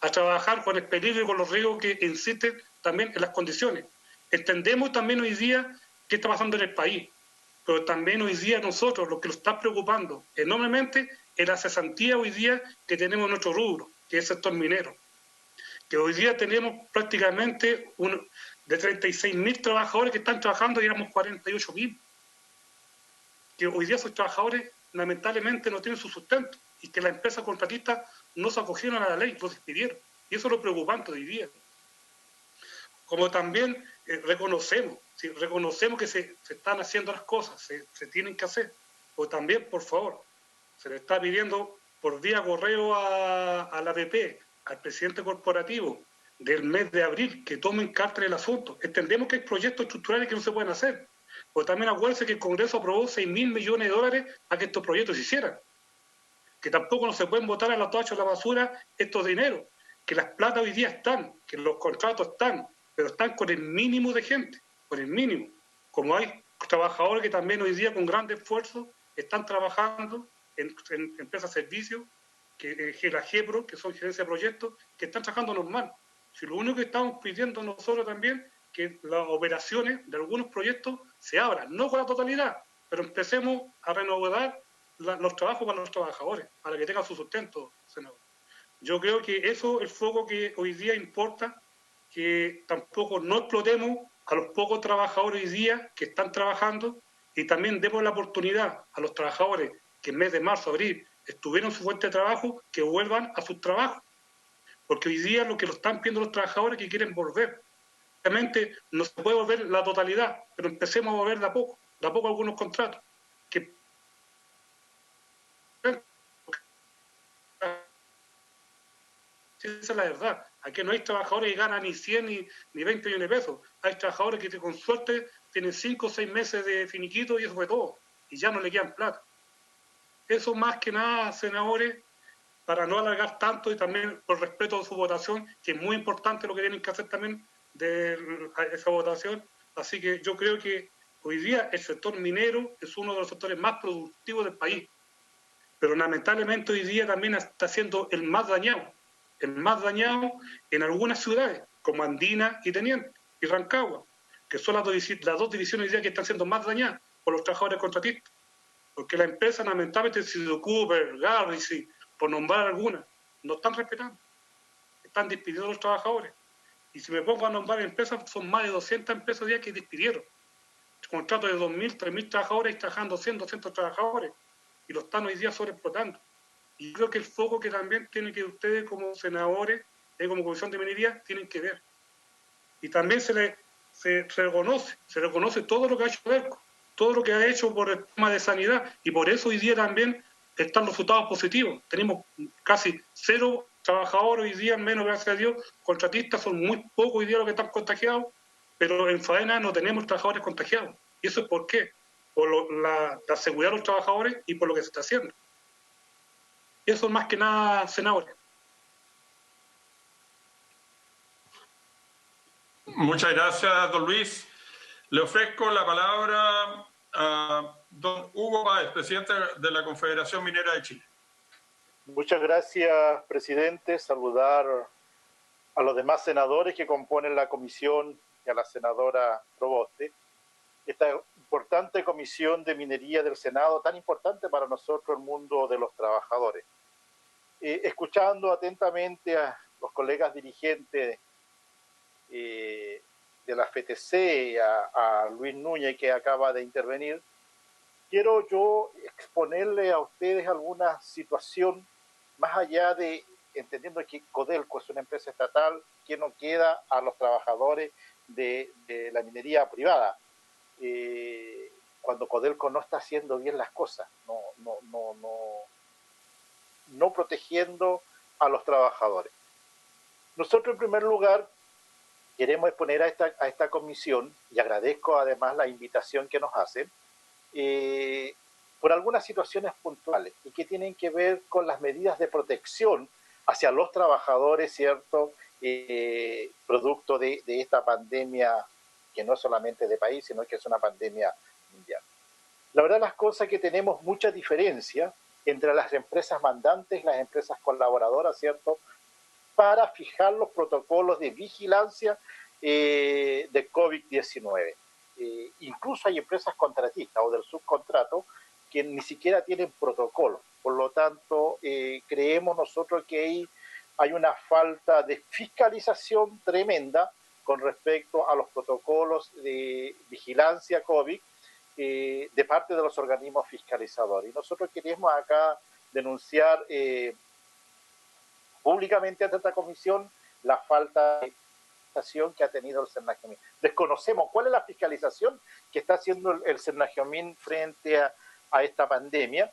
a trabajar con el peligro y con los riesgos que insisten también en las condiciones. Entendemos también hoy día qué está pasando en el país, pero también hoy día nosotros lo que nos está preocupando enormemente es la cesantía hoy día que tenemos en nuestro rubro, que es el sector minero. Que hoy día tenemos prácticamente de 36.000 trabajadores que están trabajando y éramos 48.000. Que hoy día esos trabajadores lamentablemente no tienen su sustento y que las empresas contratistas no se acogieron a la ley, los despidieron. Y eso es lo preocupante hoy día. Como también reconocemos que se están haciendo las cosas, se tienen que hacer. O también, por favor, se le está pidiendo por vía correo a la APP, al presidente corporativo, del mes de abril, que tomen carta del asunto. Entendemos que hay proyectos estructurales que no se pueden hacer. Pero también acuérdense que el Congreso aprobó 6.000 millones de dólares para que estos proyectos se hicieran. Que tampoco no se pueden botar a la toalla o a la basura estos dineros. Que las platas hoy día están, que los contratos están, pero están con el mínimo de gente, con el mínimo. Como hay trabajadores que también hoy día con gran esfuerzo están trabajando en empresas de servicios, que la GEPRO, que son gerencia de proyectos, que están trabajando normal. Si lo único que estamos pidiendo nosotros también que las operaciones de algunos proyectos se abran, no con la totalidad, pero empecemos a renovar los trabajos para los trabajadores, para que tengan su sustento, senador. Yo creo que eso es el foco que hoy día importa, que tampoco no explotemos a los pocos trabajadores hoy día que están trabajando y también demos la oportunidad a los trabajadores que en mes de marzo, abril, estuvieron en su fuente de trabajo, que vuelvan a sus trabajos. Porque hoy día lo que lo están pidiendo los trabajadores que quieren volver. Obviamente no se puede volver la totalidad, pero empecemos a volver de a poco algunos contratos. Que esa es la verdad. Aquí no hay trabajadores que ganan ni 100 ni 20 millones de pesos. Hay trabajadores que con suerte tienen 5 o 6 meses de finiquito y eso fue todo. Y ya no le quedan plata. Eso más que nada, senadores, para no alargar tanto y también por respeto a su votación, que es muy importante lo que tienen que hacer también de esa votación. Así que yo creo que hoy día el sector minero es uno de los sectores más productivos del país, pero lamentablemente hoy día también está siendo el más dañado en algunas ciudades, como Andina y Teniente, y Rancagua, que son las dos divisiones hoy día que están siendo más dañadas por los trabajadores contratistas, porque la empresa lamentablemente, si se ocupa, Garrison, por nombrar algunas, no están respetando, están despidiendo a los trabajadores. Y si me pongo a nombrar empresas, son más de 200 empresas ya que despidieron. Contratos de 2.000, 3.000 trabajadores trabajando 100, 200 trabajadores. Y lo están hoy día sobreexplotando. Y creo que el foco que también tienen que ustedes como senadores, como Comisión de Minería, tienen que ver. Y también se reconoce todo lo que ha hecho Codelco, todo lo que ha hecho por el tema de sanidad. Y por eso hoy día también están los resultados positivos. Tenemos casi 0 trabajadores hoy día, menos gracias a Dios, contratistas son muy pocos hoy día los que están contagiados, pero en faena no tenemos trabajadores contagiados. ¿Y eso es por qué? por la seguridad de los trabajadores y por lo que se está haciendo. Eso más que nada, senador. Muchas gracias, don Luis. Le ofrezco la palabra a don Hugo Páez, presidente de la Confederación Minera de Chile. Muchas gracias, presidente. Saludar a los demás senadores que componen la comisión y a la senadora Proboste. Esta importante comisión de minería del Senado, tan importante para nosotros, el mundo de los trabajadores. Escuchando atentamente a los colegas dirigentes de la FTC, a Luis Núñez, que acaba de intervenir, quiero yo exponerle a ustedes alguna situación más allá de, entendiendo que Codelco es una empresa estatal, que no queda a los trabajadores de la minería privada. Cuando Codelco no está haciendo bien las cosas, no protegiendo a los trabajadores. Nosotros, en primer lugar, queremos exponer a esta comisión, y agradezco además la invitación que nos hacen, por algunas situaciones puntuales y que tienen que ver con las medidas de protección hacia los trabajadores, ¿cierto? Producto de esta pandemia, que no es solamente de país, sino que es una pandemia mundial. La verdad, las cosas que tenemos mucha diferencia entre las empresas mandantes y las empresas colaboradoras, ¿cierto?, para fijar los protocolos de vigilancia de COVID-19. Incluso hay empresas contratistas o del subcontrato que ni siquiera tienen protocolo. Por lo tanto, creemos nosotros que hay una falta de fiscalización tremenda con respecto a los protocolos de vigilancia COVID de parte de los organismos fiscalizadores. Y nosotros queremos acá denunciar públicamente ante esta comisión la falta de fiscalización que ha tenido el Senajemín. Desconocemos cuál es la fiscalización que está haciendo el Senajemín frente a esta pandemia,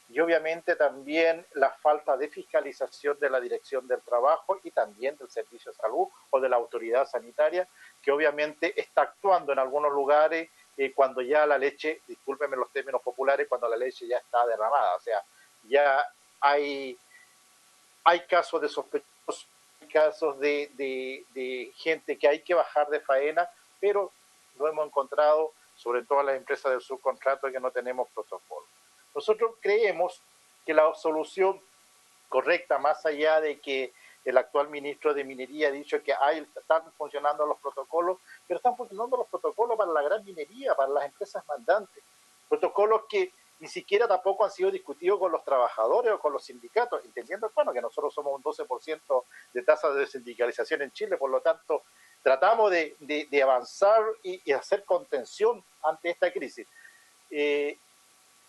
y obviamente también la falta de fiscalización de la Dirección del Trabajo y también del Servicio de Salud o de la Autoridad Sanitaria, que obviamente está actuando en algunos lugares cuando ya la leche, discúlpenme los términos populares, cuando la leche ya está derramada. O sea, ya hay casos de sospechosos, casos de gente que hay que bajar de faena, pero lo hemos encontrado sobre todo en las empresas del subcontrato que no tenemos protocolo. Nosotros creemos que la solución correcta, más allá de que el actual ministro de Minería ha dicho que están funcionando los protocolos, pero están funcionando los protocolos para la gran minería, para las empresas mandantes. Protocolos que ni siquiera tampoco han sido discutidos con los trabajadores o con los sindicatos, entendiendo, bueno, que nosotros somos un 12% de tasa de sindicalización en Chile, por lo tanto, tratamos de avanzar y hacer contención ante esta crisis.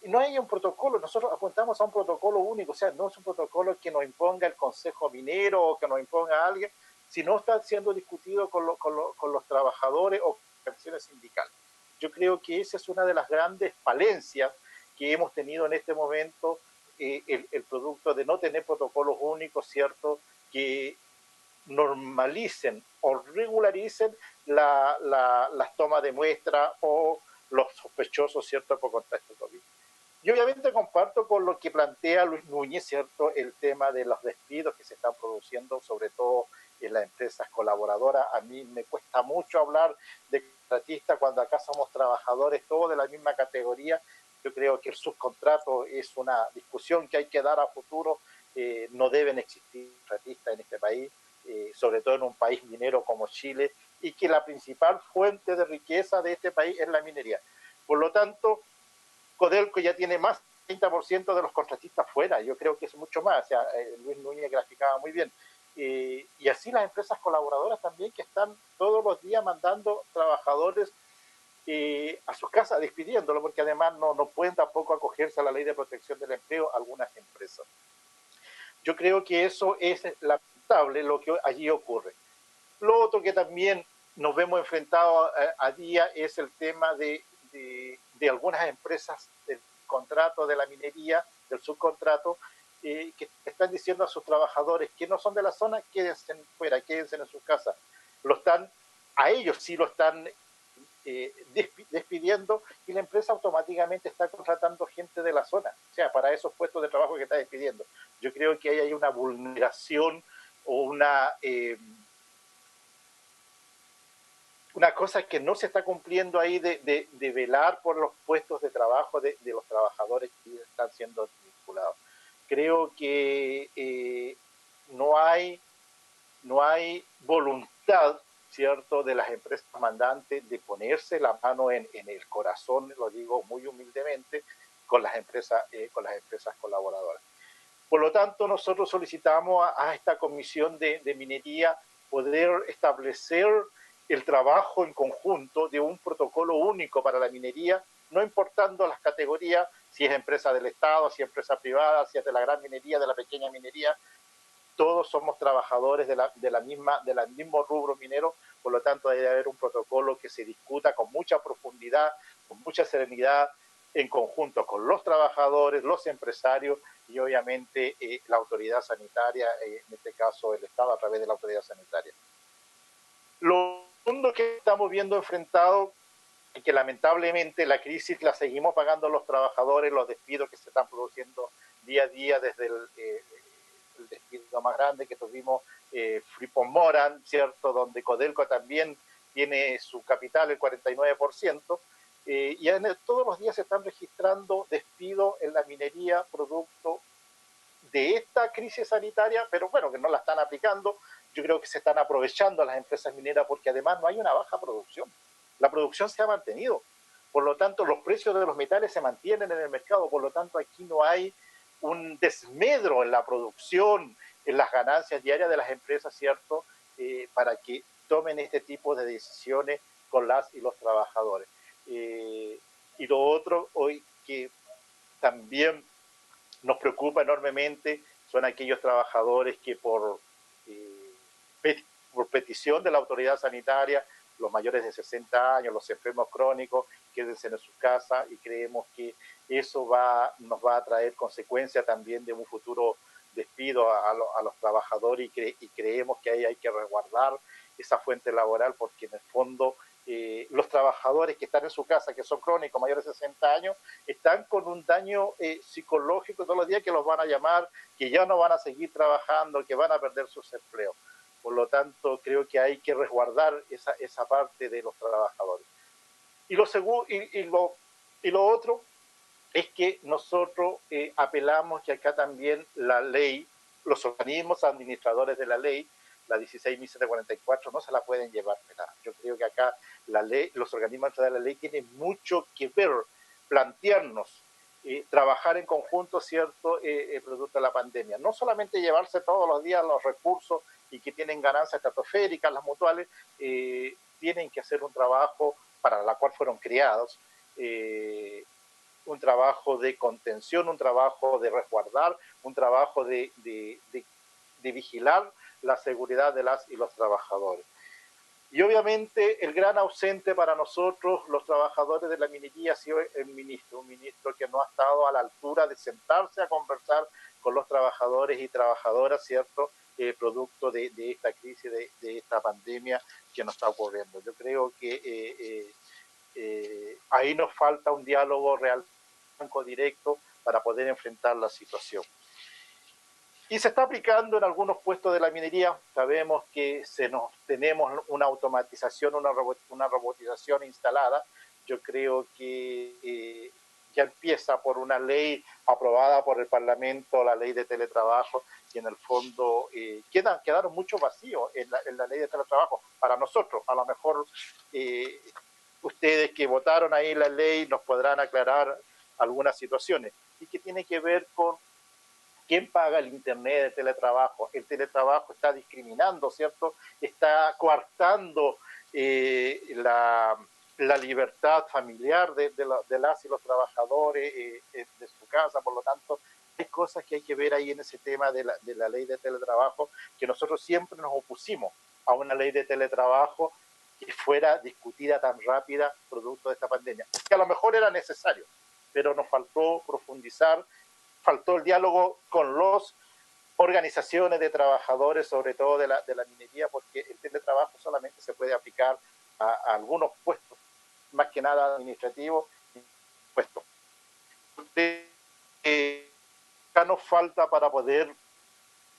No hay un protocolo, nosotros apuntamos a un protocolo único, o sea, no es un protocolo que nos imponga el Consejo Minero o que nos imponga a alguien, sino está siendo discutido con los trabajadores o organizaciones sindicales. Yo creo que esa es una de las grandes falencias que hemos tenido en este momento, el producto de no tener protocolos únicos, ¿cierto?, que normalicen o regularicen las tomas de muestra o los sospechosos, ¿cierto?, por contagio COVID. Y obviamente comparto con lo que plantea Luis Núñez, ¿cierto?, el tema de los despidos que se están produciendo, sobre todo en las empresas colaboradoras. A mí me cuesta mucho hablar de contratistas cuando acá somos trabajadores todos de la misma categoría. Yo creo que el subcontrato es una discusión que hay que dar a futuro. No deben existir contratistas en este país, sobre todo en un país minero como Chile, y que la principal fuente de riqueza de este país es la minería. Por lo tanto, Codelco ya tiene más del 30% de los contratistas fuera. Yo creo que es mucho más. O sea, Luis Núñez graficaba muy bien. Y así las empresas colaboradoras también, que están todos los días mandando trabajadores a sus casas, despidiéndolo, porque además no pueden tampoco acogerse a la ley de protección del empleo algunas empresas. Yo creo que eso es lamentable lo que allí ocurre. Lo otro que también nos vemos enfrentados a día es el tema de algunas empresas del contrato de la minería, del subcontrato, que están diciendo a sus trabajadores que no son de la zona, quédense fuera, quédense en sus casas. A ellos sí lo están despidiendo, y la empresa automáticamente está contratando gente de la zona, o sea, para esos puestos de trabajo que está despidiendo. Yo creo que ahí hay una vulneración o una cosa que no se está cumpliendo ahí de velar por los puestos de trabajo de los trabajadores que están siendo vinculados. Creo que no hay voluntad, ¿cierto?, de las empresas mandantes de ponerse la mano en el corazón, lo digo muy humildemente, con las empresas colaboradoras. Por lo tanto, nosotros solicitamos a esta comisión de minería poder establecer el trabajo en conjunto de un protocolo único para la minería, no importando las categorías, si es empresa del Estado, si es empresa privada, si es de la gran minería, de la pequeña minería. Todos somos trabajadores del mismo rubro minero, por lo tanto debe haber un protocolo que se discuta con mucha profundidad, con mucha serenidad, en conjunto con los trabajadores, los empresarios y obviamente la autoridad sanitaria, en este caso el Estado a través de la autoridad sanitaria. Lo segundo que estamos viendo enfrentado es que lamentablemente la crisis la seguimos pagando los trabajadores, los despidos que se están produciendo día a día desde el despido más grande que tuvimos, Freeport Moran, ¿cierto?, donde Codelco también tiene su capital, el 49%, y todos los días se están registrando despidos en la minería producto de esta crisis sanitaria, pero bueno, que no la están aplicando. Yo creo que se están aprovechando a las empresas mineras porque además no hay una baja producción. La producción se ha mantenido. Por lo tanto, los precios de los metales se mantienen en el mercado. Por lo tanto, aquí no hay un desmedro en la producción, en las ganancias diarias de las empresas, ¿cierto?, para que tomen este tipo de decisiones con las y los trabajadores. Y lo otro hoy que también nos preocupa enormemente son aquellos trabajadores que por petición de la autoridad sanitaria, los mayores de 60 años, los enfermos crónicos, quédense en sus casas, y creemos que eso nos va a traer consecuencias también de un futuro despido a los trabajadores, y creemos que ahí hay que resguardar esa fuente laboral, porque en el fondo los trabajadores que están en su casa, que son crónicos, mayores de 60 años, están con un daño psicológico todos los días, que los van a llamar, que ya no van a seguir trabajando, que van a perder sus empleos. Por lo tanto, creo que hay que resguardar esa parte de los trabajadores. Y lo otro es que nosotros apelamos que acá también la ley, los organismos administradores de la ley, la 16.744, no se la pueden llevar pelada. Yo creo que acá la ley, los organismos de la ley tienen mucho que ver, plantearnos, trabajar en conjunto, ¿cierto?, producto de la pandemia. No solamente llevarse todos los días los recursos y que tienen ganancias estratosféricas, las mutuales, tienen que hacer un trabajo para la cual fueron creados, un trabajo de contención, un trabajo de resguardar, un trabajo de vigilar la seguridad de las y los trabajadores. Y obviamente el gran ausente para nosotros, los trabajadores de la minería, ha sido un ministro que no ha estado a la altura de sentarse a conversar con los trabajadores y trabajadoras, ¿cierto?, producto de esta crisis, de esta pandemia que nos está ocurriendo. Yo creo que ahí nos falta un diálogo real, directo, para poder enfrentar la situación. Y se está aplicando en algunos puestos de la minería. Sabemos que tenemos una automatización, una robotización instalada. Yo creo que ya empieza por una ley aprobada por el Parlamento, la ley de teletrabajo, y en el fondo quedaron muchos vacíos en la ley de teletrabajo. Para nosotros, a lo mejor ustedes que votaron ahí la ley nos podrán aclarar algunas situaciones, y que tiene que ver con ¿quién paga el Internet de teletrabajo? El teletrabajo está discriminando, ¿cierto? Está coartando la libertad familiar de las y los trabajadores de su casa. Por lo tanto, hay cosas que hay que ver ahí en ese tema de la ley de teletrabajo, que nosotros siempre nos opusimos a una ley de teletrabajo que fuera discutida tan rápida producto de esta pandemia, que a lo mejor era necesario, pero nos faltó profundizar, faltó el diálogo con las organizaciones de trabajadores, sobre todo de la minería, porque el teletrabajo solamente se puede aplicar a algunos puestos, más que nada administrativo, puesto. Acá nos falta para poder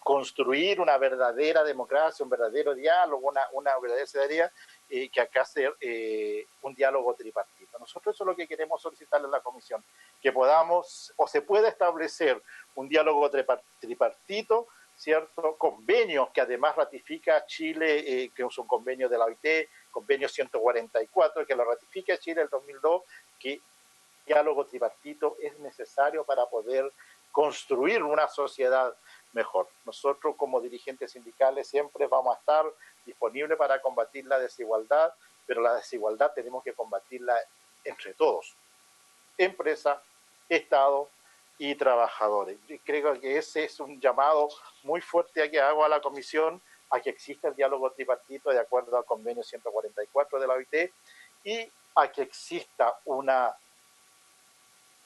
construir una verdadera democracia, un verdadero diálogo, una verdadera ciudadanía, que acá sea un diálogo tripartito. Nosotros eso es lo que queremos solicitarle a la Comisión, que podamos o se pueda establecer un diálogo tripartito, ¿cierto? Convenios que además ratifica Chile, que es un convenio de la OIT, convenio 144, que lo ratifica Chile el 2002, que diálogo tripartito es necesario para poder construir una sociedad mejor. Nosotros como dirigentes sindicales siempre vamos a estar disponibles para combatir la desigualdad, pero la desigualdad tenemos que combatirla entre todos, empresa, Estado y trabajadores. Y creo que ese es un llamado muy fuerte a que hago a la Comisión, a que exista el diálogo tripartito de acuerdo al convenio 144 de la OIT y a que exista una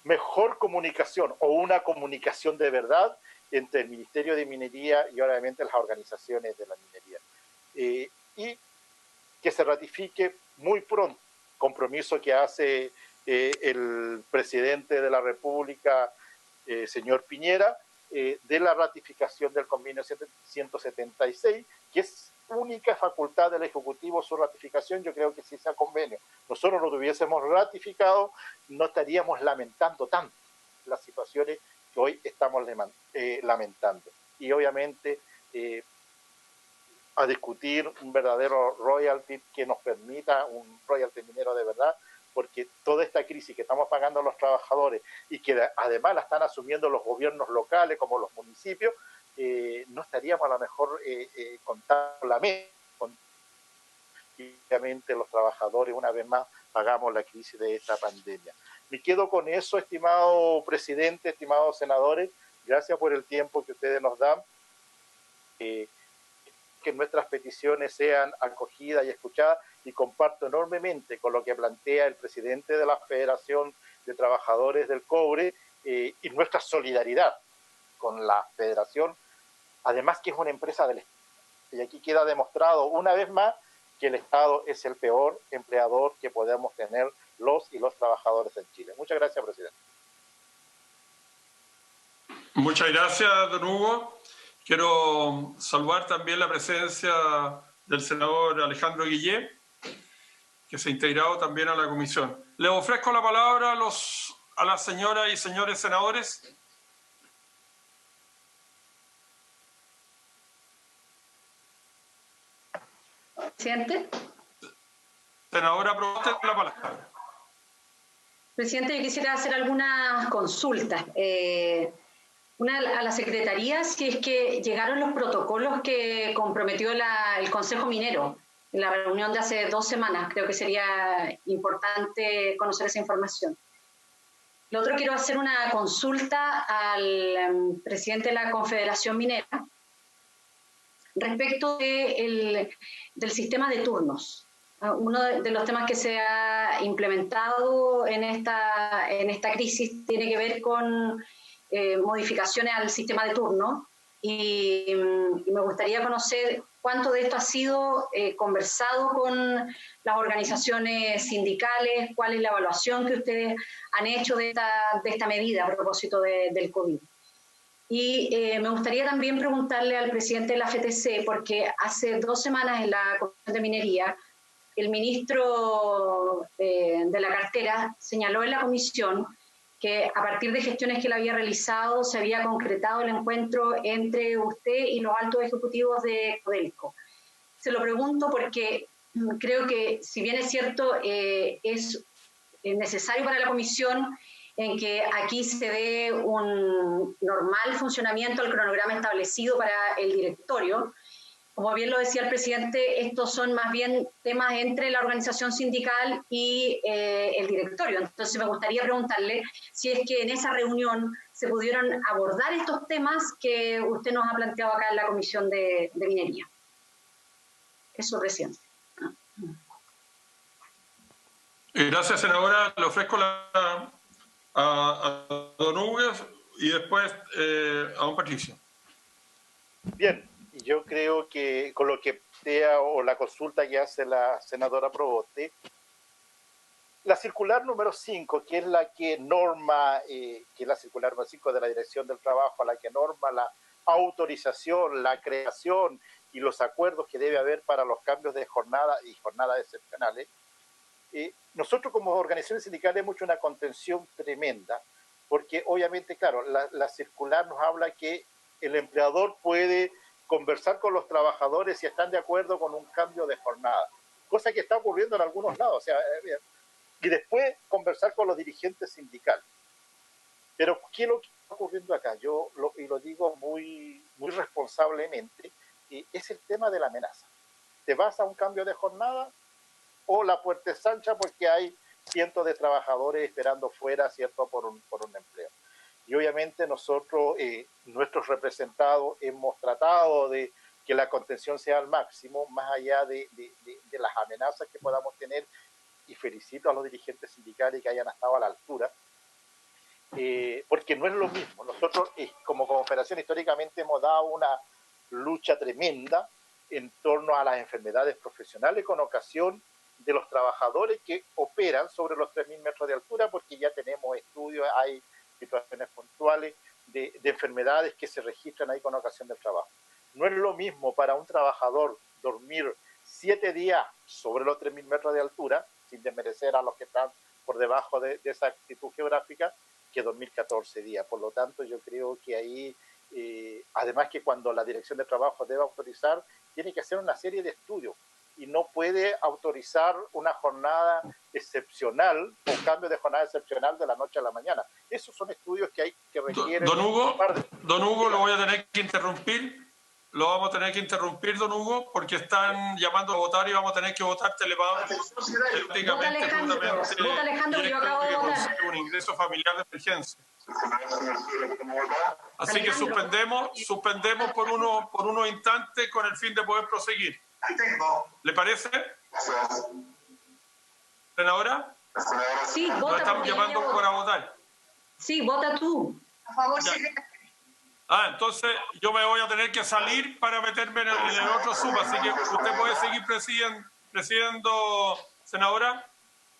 mejor comunicación o una comunicación de verdad entre el Ministerio de Minería y obviamente las organizaciones de la minería. Y que se ratifique muy pronto, compromiso que hace el presidente de la República, señor Piñera, de la ratificación del convenio 176, que es única facultad del Ejecutivo su ratificación. Yo creo que si ese convenio nosotros lo tuviésemos ratificado, no estaríamos lamentando tanto las situaciones que hoy estamos lamentando. Y obviamente a discutir un verdadero royalty que nos permita un royalty minero de verdad, porque toda esta crisis que estamos pagando los trabajadores y que además la están asumiendo los gobiernos locales como los municipios, no estaríamos a lo mejor contando la mesa. Y obviamente los trabajadores una vez más pagamos la crisis de esta pandemia. Me quedo con eso, estimado presidente, estimados senadores. Gracias por el tiempo que ustedes nos dan. Que nuestras peticiones sean acogidas y escuchadas, y comparto enormemente con lo que plantea el presidente de la Federación de Trabajadores del Cobre y nuestra solidaridad con la Federación, además que es una empresa del Estado. Y aquí queda demostrado una vez más que el Estado es el peor empleador que podemos tener los y los trabajadores en Chile. Muchas gracias, presidente. Muchas gracias, don Hugo. Quiero saludar también la presencia del senador Alejandro Guillé, que se ha integrado también a la comisión. Le ofrezco la palabra a las señoras y señores senadores. Presidente. Senadora, aprobaste la palabra. Presidente, yo quisiera hacer algunas consultas. Una a la Secretaría, si es que llegaron los protocolos que comprometió el Consejo Minero en la reunión de hace 2 semanas. Creo que sería importante conocer esa información. Lo otro, quiero hacer una consulta al presidente de la Confederación Minera respecto del sistema de turnos. Uno de los temas que se ha implementado en esta crisis tiene que ver con modificaciones al sistema de turno y me gustaría conocer cuánto de esto ha sido conversado con las organizaciones sindicales, cuál es la evaluación que ustedes han hecho de esta medida a propósito del COVID. Y me gustaría también preguntarle al presidente de la FTC, porque hace 2 semanas en la Comisión de Minería, el ministro de la cartera señaló en la comisión que a partir de gestiones que él había realizado se había concretado el encuentro entre usted y los altos ejecutivos de Codelco. Se lo pregunto porque creo que, si bien es cierto, es necesario para la comisión en que aquí se dé un normal funcionamiento al cronograma establecido para el directorio. Como bien lo decía el presidente, estos son más bien temas entre la organización sindical y el directorio. Entonces me gustaría preguntarle si es que en esa reunión se pudieron abordar estos temas que usted nos ha planteado acá en la Comisión de Minería. Eso, presidente. Gracias, senadora. Le ofrezco a don Hugo y después a don Patricio. Bien, yo creo que con lo que sea o la consulta que hace la senadora Proboste, La circular número 5, que es la que norma, que es la circular número 5 de la Dirección del Trabajo, la que norma la autorización, la creación y los acuerdos que debe haber para los cambios de jornada y jornadas excepcionales, nosotros como organizaciones sindicales hemos hecho una contención tremenda, porque obviamente, claro, la circular nos habla que el empleador puede conversar con los trabajadores si están de acuerdo con un cambio de jornada, cosa que está ocurriendo en algunos lados, o sea, y después conversar con los dirigentes sindicales. Pero ¿qué es lo que está ocurriendo acá? Yo lo digo muy responsablemente, es el tema de la amenaza. ¿Te vas a un cambio de jornada o la puerta es ancha porque hay cientos de trabajadores esperando fuera, ¿cierto?, por un empleo? Y obviamente nosotros, nuestros representados, hemos tratado de que la contención sea al máximo, más allá de las amenazas que podamos tener, y felicito a los dirigentes sindicales que hayan estado a la altura, porque no es lo mismo. Nosotros, como Confederación, históricamente hemos dado una lucha tremenda en torno a las enfermedades profesionales con ocasión de los trabajadores que operan sobre los 3.000 metros de altura, porque ya tenemos estudios, hay situaciones puntuales de enfermedades que se registran ahí con ocasión del trabajo. No es lo mismo para un trabajador dormir 7 días sobre los 3.000 metros de altura, sin desmerecer a los que están por debajo de esa actitud geográfica, que dormir 14 días. Por lo tanto, yo creo que ahí, además que cuando la Dirección de Trabajo debe autorizar, tiene que hacer una serie de estudios y no puede autorizar una jornada excepcional o un cambio de jornada excepcional de la noche a la mañana. Esos son estudios que requieren... Don Hugo, lo voy a tener que interrumpir. Lo vamos a tener que interrumpir, don Hugo, porque están llamando a votar y vamos a tener que votar telemáticamente. Vota Alejandro, que yo acabo de votar. Un ingreso familiar de emergencia. Así que suspendemos por unos instantes con el fin de poder proseguir. ¿Le parece? ¿Senadora? Sí, vota. Nos estamos llamando para votar. Sí, vota tú. A favor, ya. sí. Entonces yo me voy a tener que salir para meterme en el otro Zoom, así que usted puede seguir presidiendo, senadora.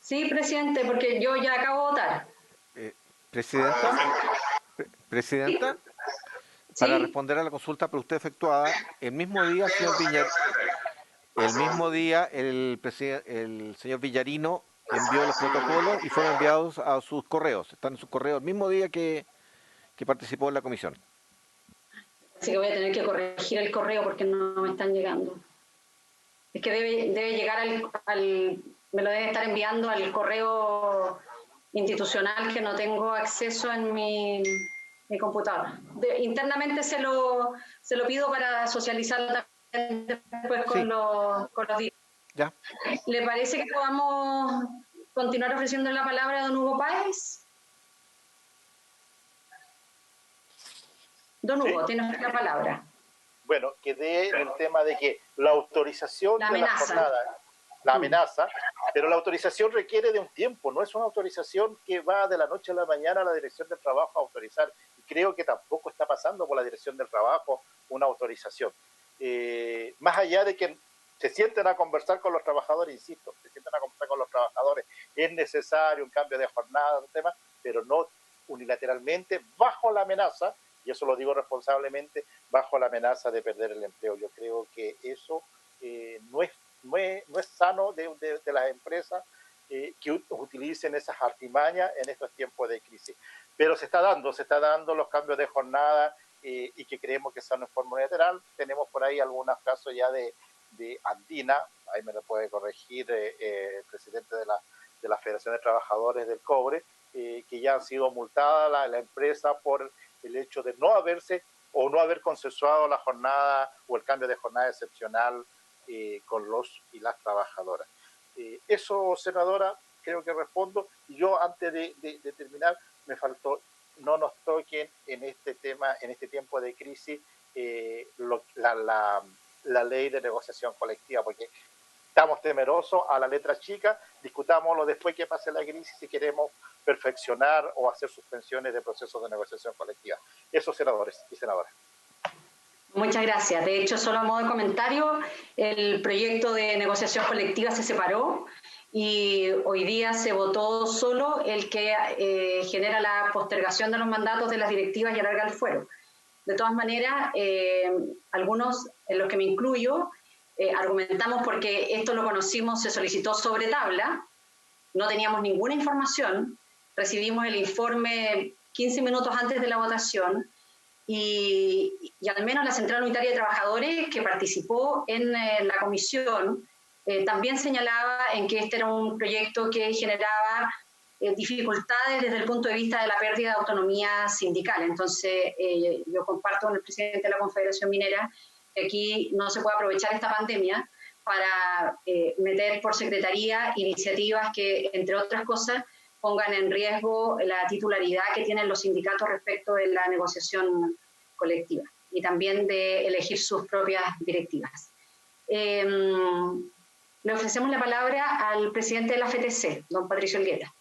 Sí, presidente, porque yo ya acabo de votar. Presidenta, ¿Sí? para responder a la consulta por usted efectuada, el mismo día, el señor Villarino envió los protocolos y fueron enviados a sus correos. Están en sus correos el mismo día que participó en la comisión. Así que voy a tener que corregir el correo porque no me están llegando. Es que debe llegar me lo debe estar enviando al correo institucional que no tengo acceso en mi computadora. Internamente se lo pido para socializar después con los ¿Ya? ¿Le parece que podamos continuar ofreciendo la palabra a don Hugo Páez? Don Hugo, ¿Sí? tienes la palabra. Bueno, quedé en el tema de que la autorización de la jornada, la amenaza, pero la autorización requiere de un tiempo, no es una autorización que va de la noche a la mañana a la Dirección del Trabajo a autorizar. Y creo que tampoco está pasando por la Dirección del Trabajo una autorización. Más allá de que se sienten a conversar con los trabajadores, insisto, se sienten a conversar con los trabajadores, es necesario un cambio de jornada, un tema, pero no unilateralmente, bajo la amenaza, y eso lo digo responsablemente, bajo la amenaza de perder el empleo. Yo creo que eso no es sano de las empresas que utilicen esas artimañas en estos tiempos de crisis. Pero se está dando los cambios de jornada y que creemos que son en forma unilateral. Tenemos por ahí algunos casos ya de Andina, ahí me lo puede corregir el presidente de la Federación de Trabajadores del Cobre, que ya han sido multadas la empresa por el hecho de no haber consensuado la jornada o el cambio de jornada excepcional con los y las trabajadoras. Eso, senadora, creo que respondo. Y yo, antes de terminar, me faltó, no nos toquen en este tema, en este tiempo de crisis, la ley de negociación colectiva, porque estamos temerosos a la letra chica, discutámoslo después que pase la crisis si queremos perfeccionar o hacer suspensiones de procesos de negociación colectiva. Eso, senadores y senadoras. Muchas gracias. De hecho, solo a modo de comentario, el proyecto de negociación colectiva se separó y hoy día se votó solo el que genera la postergación de los mandatos de las directivas y alarga el fuero. De todas maneras, algunos, en los que me incluyo, argumentamos porque esto lo conocimos, se solicitó sobre tabla, no teníamos ninguna información, recibimos el informe 15 minutos antes de la votación y al menos la Central Unitaria de Trabajadores que participó en la comisión también señalaba en que este era un proyecto que generaba dificultades desde el punto de vista de la pérdida de autonomía sindical. Entonces, yo comparto con el presidente de la Confederación Minera que aquí no se puede aprovechar esta pandemia para meter por secretaría iniciativas que, entre otras cosas, pongan en riesgo la titularidad que tienen los sindicatos respecto de la negociación colectiva y también de elegir sus propias directivas. Le ofrecemos la palabra al presidente de la FTC, don Patricio Elgueta.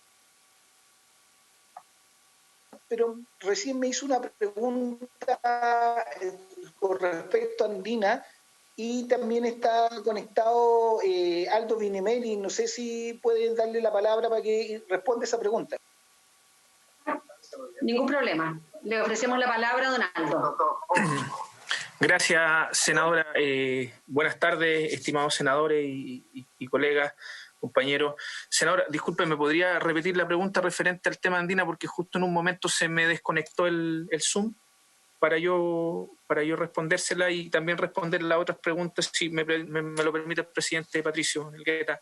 Pero recién me hizo una pregunta con respecto a Andina y también está conectado Aldo Vinimeli. No sé si pueden darle la palabra para que responda esa pregunta. Ningún problema. Le ofrecemos la palabra a don Aldo. Gracias, senadora. Buenas tardes, estimados senadores y colegas, compañeros. Senadora, disculpe, ¿me podría repetir la pregunta referente al tema Andina? Porque justo en un momento se me desconectó el Zoom para yo respondérsela y también responder las otras preguntas, si me lo permite el presidente Patricio Elgueta.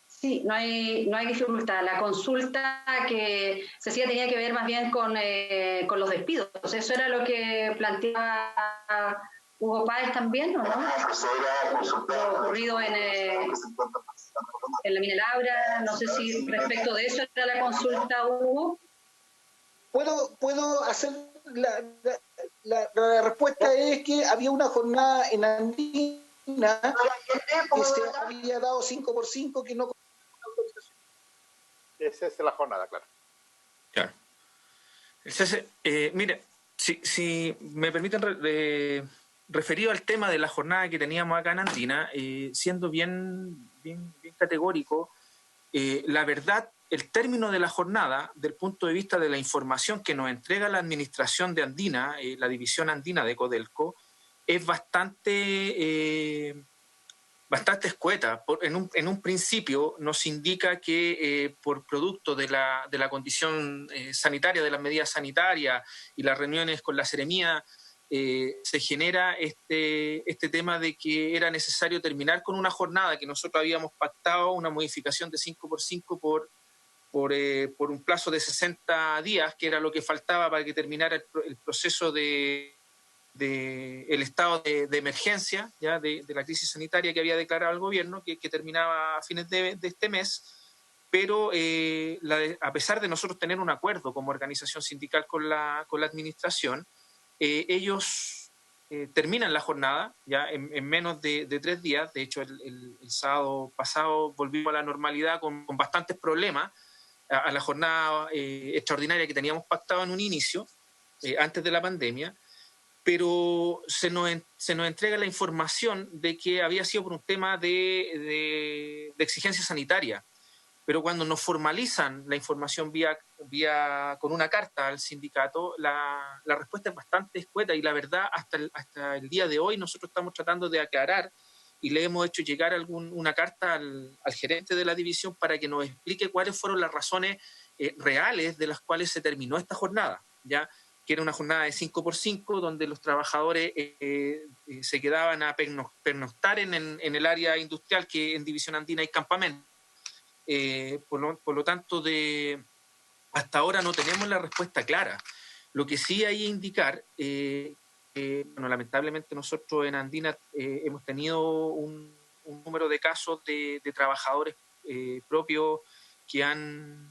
Sí, no hay dificultad. La consulta que se hacía tenía que ver más bien con los despidos. Eso era lo que planteaba Hugo Páez también, ¿o no? Lo ocurrido en la mina Labra. No sé si respecto de eso era la consulta, Hugo. ¿Puedo hacer la respuesta? Es que había una jornada en Andina que se había dado 5x5 que no. Esa es la jornada, claro. Claro. Mire, si me permiten, referido al tema de la jornada que teníamos acá en Andina, siendo bien categórico, la verdad, el término de la jornada, del punto de vista de la información que nos entrega la administración de Andina, la división andina de Codelco, es bastante escueta. En un principio nos indica que por producto de la condición sanitaria, de las medidas sanitarias y las reuniones con la Seremía, se genera este tema de que era necesario terminar con una jornada que nosotros habíamos pactado, una modificación de 5x5 por un plazo de 60 días, que era lo que faltaba para que terminara el proceso de el estado de emergencia, ya de la crisis sanitaria que había declarado el gobierno, que terminaba a fines de este mes, pero a pesar de nosotros tener un acuerdo como organización sindical con la administración, ellos terminan la jornada ya en menos de 3 días. De hecho, el sábado pasado volvimos a la normalidad con bastantes problemas, a la jornada extraordinaria que teníamos pactado en un inicio, antes de la pandemia, pero se nos entrega la información de que había sido por un tema de exigencia sanitaria. Pero cuando nos formalizan la información con una carta al sindicato, la respuesta es bastante escueta y la verdad hasta el día de hoy nosotros estamos tratando de aclarar y le hemos hecho llegar una carta al gerente de la división para que nos explique cuáles fueron las razones reales de las cuales se terminó esta jornada, ¿ya? Que era una jornada de 5x5, donde los trabajadores se quedaban a pernoctar en el área industrial, que en División Andina hay campamentos. Por lo tanto, hasta ahora no tenemos la respuesta clara. Lo que sí hay que indicar, lamentablemente nosotros en Andina hemos tenido un número de casos de trabajadores propios que han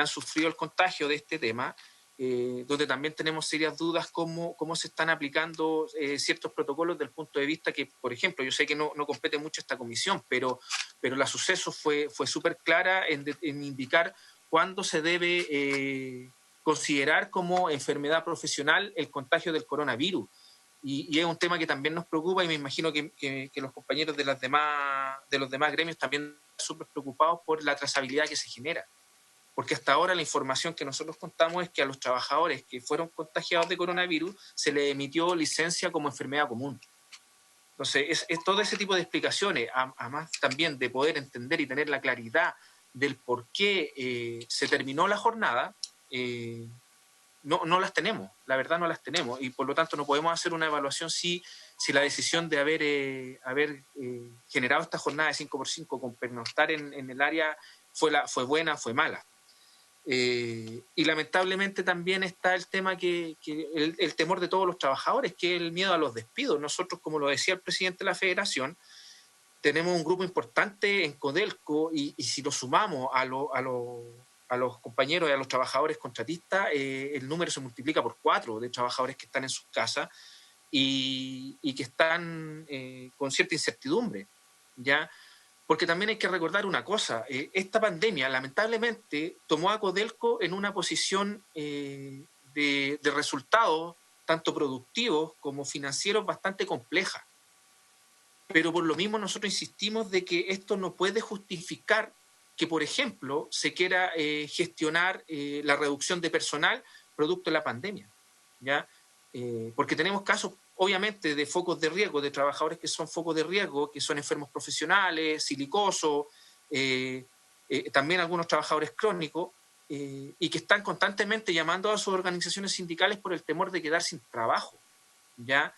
sufrido el contagio de este tema, donde también tenemos serias dudas cómo se están aplicando ciertos protocolos desde el punto de vista que, por ejemplo, yo sé que no compete mucho esta comisión, pero la suceso fue súper clara en indicar cuándo se debe considerar como enfermedad profesional el contagio del coronavirus. y es un tema que también nos preocupa, y me imagino que los compañeros de los demás gremios también están súper preocupados por la trazabilidad que se genera. Porque hasta ahora la información que nosotros contamos es que a los trabajadores que fueron contagiados de coronavirus se les emitió licencia como enfermedad común. Entonces, es todo ese tipo de explicaciones, además también de poder entender y tener la claridad del por qué se terminó la jornada, no las tenemos, la verdad no las tenemos, y por lo tanto no podemos hacer una evaluación si la decisión de haber generado esta jornada de 5x5 con pernoctar en el área fue buena, fue mala. Y lamentablemente también está el tema que el temor de todos los trabajadores, que es el miedo a los despidos. Nosotros, como lo decía el presidente de la Federación, tenemos un grupo importante en Codelco, y si lo sumamos a los compañeros y a los trabajadores contratistas, el número se multiplica por 4 de trabajadores que están en sus casas y que están con cierta incertidumbre, ¿ya? Porque también hay que recordar una cosa, esta pandemia lamentablemente tomó a Codelco en una posición de resultados, tanto productivos como financieros, bastante compleja. Pero por lo mismo nosotros insistimos de que esto no puede justificar que, por ejemplo, se quiera gestionar la reducción de personal producto de la pandemia, ¿ya? Porque tenemos casos, obviamente, de focos de riesgo, de trabajadores que son focos de riesgo, que son enfermos profesionales, silicosos, también algunos trabajadores crónicos, y que están constantemente llamando a sus organizaciones sindicales por el temor de quedar sin trabajo, ¿ya?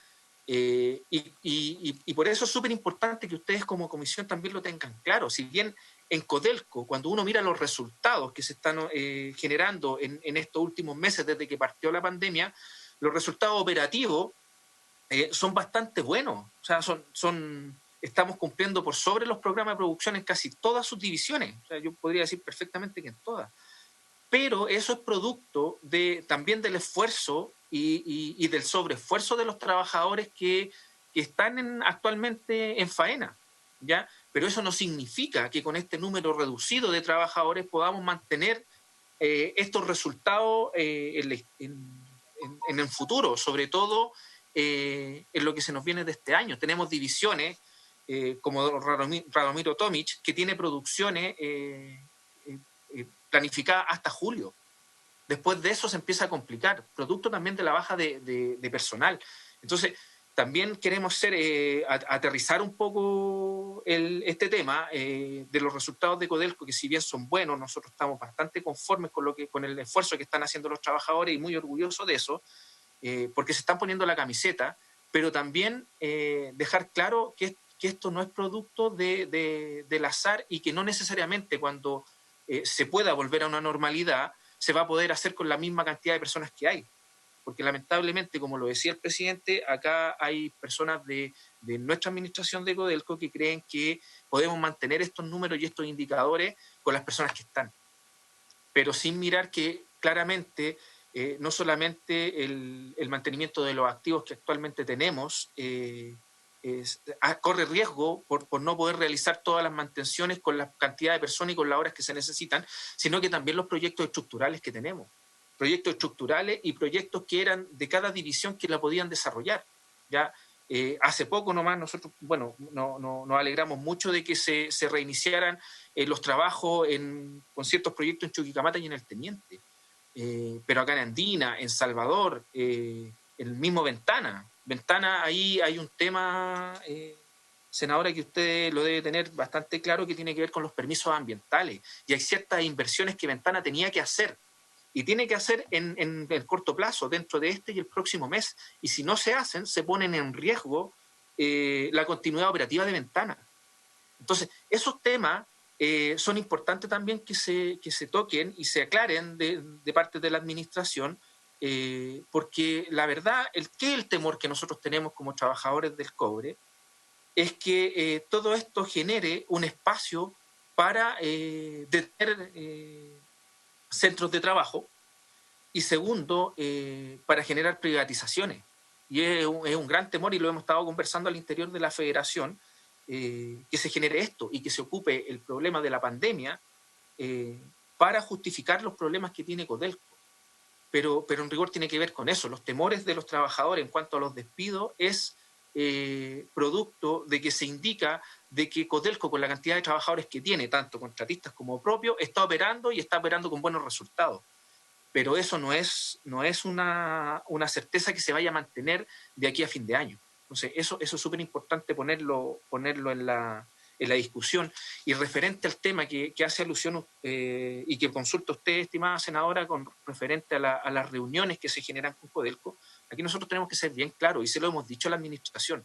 Y por eso es súper importante que ustedes como comisión también lo tengan claro. Si bien en Codelco, cuando uno mira los resultados que se están generando en estos últimos meses desde que partió la pandemia, los resultados operativos son bastante buenos. O sea, estamos cumpliendo por sobre los programas de producción en casi todas sus divisiones. O sea, yo podría decir perfectamente que en todas. Pero eso es producto también del esfuerzo y del sobreesfuerzo de los trabajadores que están actualmente en faena, ¿ya? Pero eso no significa que con este número reducido de trabajadores podamos mantener estos resultados en el futuro, sobre todo en lo que se nos viene de este año. Tenemos divisiones como Radomiro Tomic, que tiene producciones planificadas hasta julio. Después de eso se empieza a complicar, producto también de la baja de personal. Entonces, también queremos aterrizar un poco este tema de los resultados de Codelco, que si bien son buenos, nosotros estamos bastante conformes con el esfuerzo que están haciendo los trabajadores y muy orgullosos de eso, porque se están poniendo la camiseta, pero también dejar claro que esto no es producto del azar, y que no necesariamente cuando se pueda volver a una normalidad se va a poder hacer con la misma cantidad de personas que hay. Porque lamentablemente, como lo decía el presidente, acá hay personas de nuestra administración de Codelco que creen que podemos mantener estos números y estos indicadores con las personas que están. Pero sin mirar que claramente no solamente el mantenimiento de los activos que actualmente tenemos corre riesgo por no poder realizar todas las mantenciones con la cantidad de personas y con las horas que se necesitan, sino que también los proyectos estructurales que tenemos. Proyectos estructurales y proyectos que eran de cada división que la podían desarrollar. Ya hace poco nomás nosotros, bueno, nos alegramos mucho de que se reiniciaran los trabajos con ciertos proyectos en Chuquicamata y en el Teniente. Pero acá en Andina, en Salvador, el mismo Ventana, ahí hay un tema, senadora, que usted lo debe tener bastante claro, que tiene que ver con los permisos ambientales. Y hay ciertas inversiones que Ventana tenía que hacer, y tiene que hacer en el corto plazo, dentro de este y el próximo mes. Y si no se hacen, se ponen en riesgo la continuidad operativa de Ventana. Entonces, esos temas son importantes también que se toquen y se aclaren de parte de la administración, porque la verdad, el temor que nosotros tenemos como trabajadores del cobre es que todo esto genere un espacio para tener centros de trabajo, y segundo, para generar privatizaciones. Y es un gran temor, y lo hemos estado conversando al interior de la federación, que se genere esto y que se ocupe el problema de la pandemia para justificar los problemas que tiene Codelco. pero en rigor tiene que ver con eso. Los temores de los trabajadores en cuanto a los despidos es producto de que se indica de que Codelco, con la cantidad de trabajadores que tiene, tanto contratistas como propios, está operando y está operando con buenos resultados. Pero eso no es una certeza que se vaya a mantener de aquí a fin de año. Entonces, eso es súper importante ponerlo en la discusión. Y referente al tema que hace alusión y que consulta usted, estimada senadora, con referente a las reuniones que se generan con Codelco, aquí nosotros tenemos que ser bien claros, y se lo hemos dicho a la administración.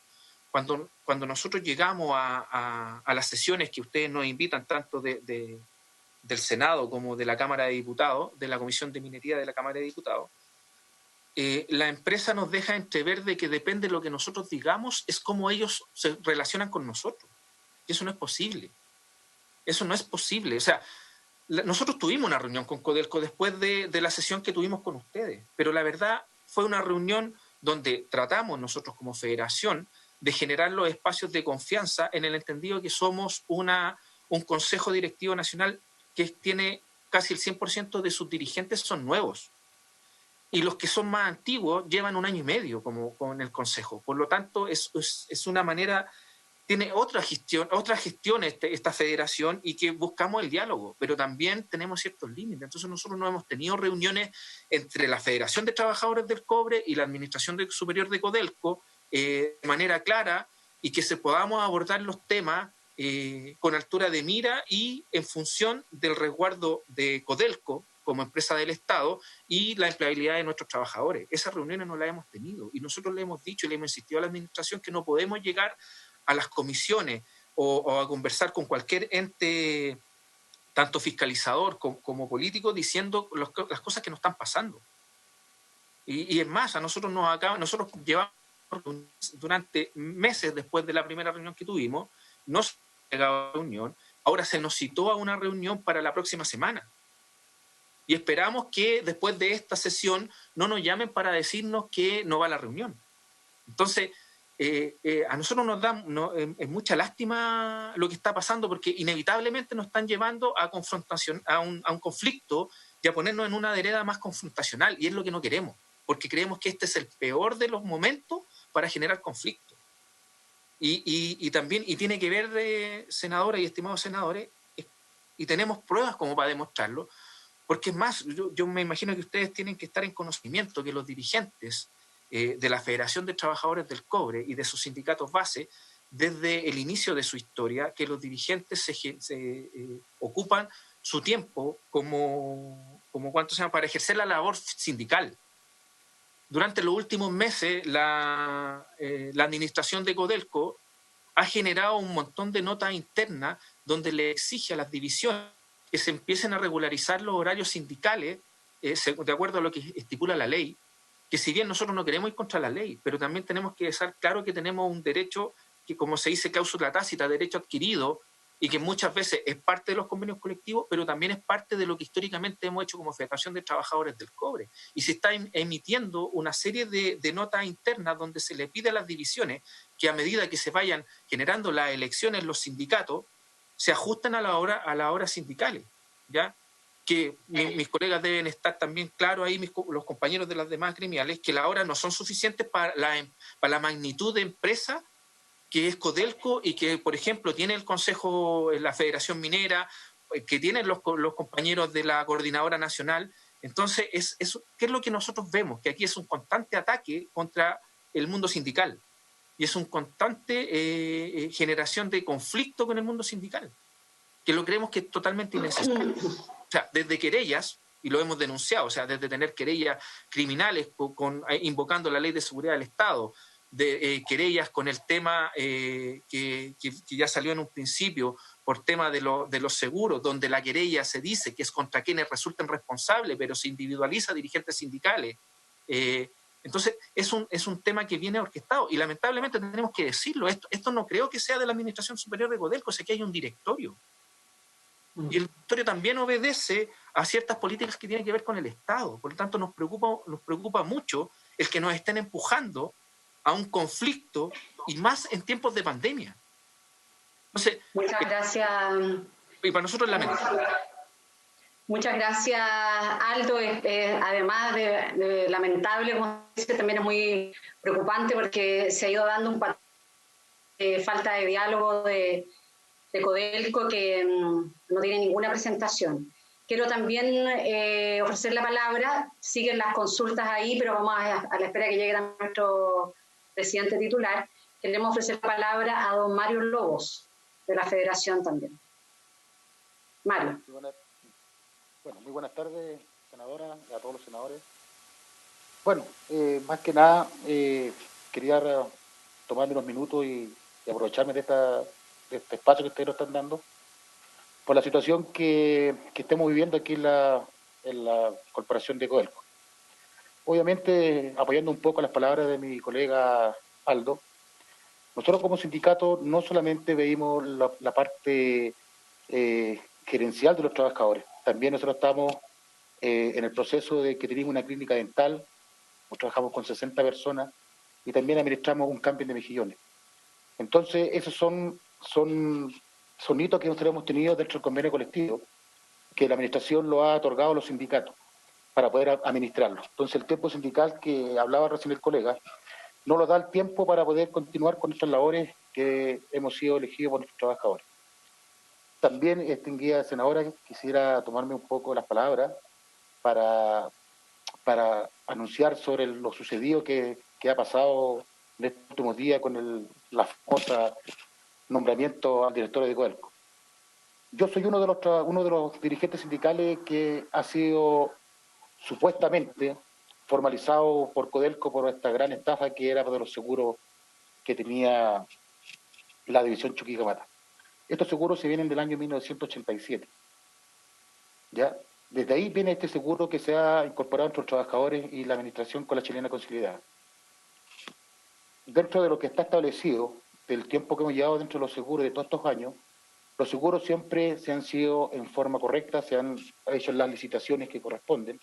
Cuando nosotros llegamos a las sesiones que ustedes nos invitan, tanto del Senado como de la Cámara de Diputados, de la Comisión de Minería de la Cámara de Diputados, la empresa nos deja entrever de que depende de lo que nosotros digamos, es cómo ellos se relacionan con nosotros. Y eso no es posible. Eso no es posible. O sea, nosotros tuvimos una reunión con Codelco después de la sesión que tuvimos con ustedes, pero la verdad fue una reunión donde tratamos nosotros como federación de generar los espacios de confianza en el entendido que somos un Consejo Directivo Nacional que tiene casi el 100% de sus dirigentes son nuevos. Y los que son más antiguos llevan 1 año y medio con el Consejo. Por lo tanto, es una manera, tiene otra gestión esta federación, y que buscamos el diálogo, pero también tenemos ciertos límites. Entonces nosotros no hemos tenido reuniones entre la Federación de Trabajadores del Cobre y la Administración Superior de Codelco de manera clara, y que se podamos abordar los temas con altura de mira y en función del resguardo de Codelco como empresa del Estado y la empleabilidad de nuestros trabajadores. Esas reuniones no las hemos tenido, y nosotros le hemos dicho y le hemos insistido a la administración que no podemos llegar a las comisiones o a conversar con cualquier ente, tanto fiscalizador como político, diciendo las cosas que nos están pasando. Y es más, nosotros llevamos durante meses después de la primera reunión que tuvimos, no se ha llegado a la reunión, ahora se nos citó a una reunión para la próxima semana. Y esperamos que después de esta sesión no nos llamen para decirnos que no va a la reunión. Entonces, a nosotros nos da es mucha lástima lo que está pasando, porque inevitablemente nos están llevando a confrontación, a un conflicto, y a ponernos en una vereda más confrontacional, y es lo que no queremos, porque creemos que este es el peor de los momentos para generar conflicto. Y también, y tiene que ver, senadora y estimados senadores, y tenemos pruebas como para demostrarlo, porque es más, yo me imagino que ustedes tienen que estar en conocimiento que los dirigentes de la Federación de Trabajadores del Cobre y de sus sindicatos base, desde el inicio de su historia, que los dirigentes se ocupan su tiempo para ejercer la labor sindical. Durante los últimos meses, la administración de Codelco ha generado un montón de notas internas donde le exige a las divisiones que se empiecen a regularizar los horarios sindicales de acuerdo a lo que estipula la ley, que si bien nosotros no queremos ir contra la ley, pero también tenemos que dejar claro que tenemos un derecho que, como se dice, cláusula tácita, derecho adquirido, y que muchas veces es parte de los convenios colectivos, pero también es parte de lo que históricamente hemos hecho como Federación de Trabajadores del Cobre. Y se está emitiendo una serie de notas internas donde se le pide a las divisiones que, a medida que se vayan generando las elecciones, los sindicatos se ajusten a la hora sindicales, ¿ya? Que mis colegas deben estar también claros ahí, los compañeros de las demás gremiales, que las horas no son suficientes para la magnitud de empresa que es Codelco, y que, por ejemplo, tiene el Consejo, la Federación Minera, que tienen los compañeros de la Coordinadora Nacional. Entonces, ¿qué es lo que nosotros vemos? Que aquí es un constante ataque contra el mundo sindical, y es un constante generación de conflicto con el mundo sindical, que lo creemos que es totalmente innecesario. O sea, desde querellas, y lo hemos denunciado, o sea, desde tener querellas criminales invocando la Ley de Seguridad del Estado, de querellas con el tema que ya salió en un principio por tema de los seguros, donde la querella se dice que es contra quienes resulten responsables, pero se individualiza a dirigentes sindicales. Entonces, es un tema que viene orquestado, y lamentablemente tenemos que decirlo. Esto no creo que sea de la Administración Superior de Codelco, sé que hay un directorio. Y el directorio también obedece a ciertas políticas que tienen que ver con el Estado. Por lo tanto, nos preocupa mucho el que nos estén empujando a un conflicto, y más en tiempos de pandemia. Entonces, muchas gracias. Y para nosotros es lamentable. Muchas gracias, Aldo. Además de lamentable, como dice, también es muy preocupante porque se ha ido dando un patrón de falta de diálogo de Codelco que no tiene ninguna presentación. Quiero también ofrecer la palabra, siguen las consultas ahí, pero vamos a la espera que llegue nuestro presidente titular. Queremos ofrecer la palabra a don Mario Lobos, de la Federación también. Mario. Muy buenas tardes, senadora, a todos los senadores. Bueno, más que nada, quería tomarme unos minutos y aprovecharme de este espacio que ustedes nos están dando por la situación que estamos viviendo aquí en la Corporación de Codelco. Obviamente, apoyando un poco las palabras de mi colega Aldo, nosotros como sindicato no solamente veíamos la parte gerencial de los trabajadores, también nosotros estamos en el proceso de que tenemos una clínica dental, nosotros trabajamos con 60 personas y también administramos un camping de mejillones. Entonces, esos son hitos que nosotros hemos tenido dentro del convenio colectivo, que la administración lo ha otorgado a los sindicatos para poder administrarlo. Entonces, el tiempo sindical que hablaba recién el colega no nos da el tiempo para poder continuar con nuestras labores que hemos sido elegidos por nuestros trabajadores. También, distinguida senadora, quisiera tomarme un poco las palabras para anunciar sobre lo sucedido que ha pasado en estos últimos días con la famosa nombramiento al director de Codelco. Yo soy uno de los dirigentes sindicales que ha sido supuestamente formalizado por Codelco por esta gran estafa que era de los seguros que tenía la división Chuquicamata. Estos seguros se vienen del año 1987. ¿Ya? Desde ahí viene este seguro que se ha incorporado entre los trabajadores y la administración con la chilena consolidada. Dentro de lo que está establecido, del tiempo que hemos llevado dentro de los seguros de todos estos años, los seguros siempre se han sido en forma correcta, se han hecho las licitaciones que corresponden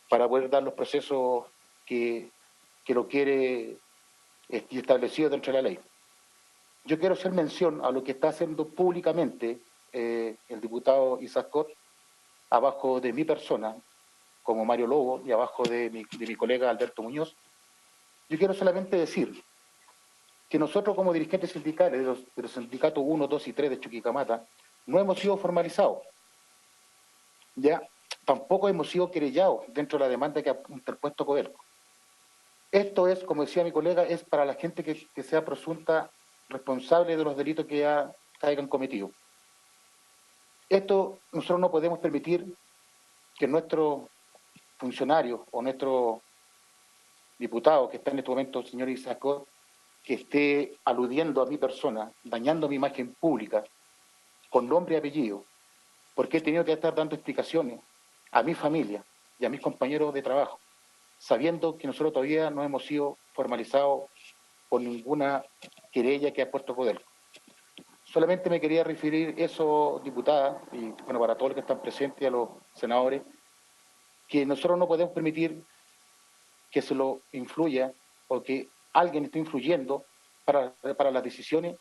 para poder dar los procesos que lo quiere establecido dentro de la ley. Yo quiero hacer mención a lo que está haciendo públicamente el diputado Isaac Cot, abajo de mi persona, como Mario Lobo, y abajo de mi colega Alberto Muñoz. Yo quiero solamente decir que nosotros como dirigentes sindicales de los sindicatos 1, 2 y 3 de Chuquicamata no hemos sido formalizados. Ya tampoco hemos sido querellados dentro de la demanda que ha interpuesto Codelco. Esto es, como decía mi colega, es para la gente que sea presunta responsable de los delitos que hayan cometido. Esto nosotros no podemos permitir que nuestro funcionario o nuestro diputado que está en este momento, el señor Isaac, que esté aludiendo a mi persona, dañando mi imagen pública, con nombre y apellido, porque he tenido que estar dando explicaciones a mi familia y a mis compañeros de trabajo, sabiendo que nosotros todavía no hemos sido formalizados por ninguna querella que ha puesto Codelco. Solamente me quería referir eso, diputada, y bueno, para todos los que están presentes, a los senadores, que nosotros no podemos permitir que se lo influya o que alguien esté influyendo para las decisiones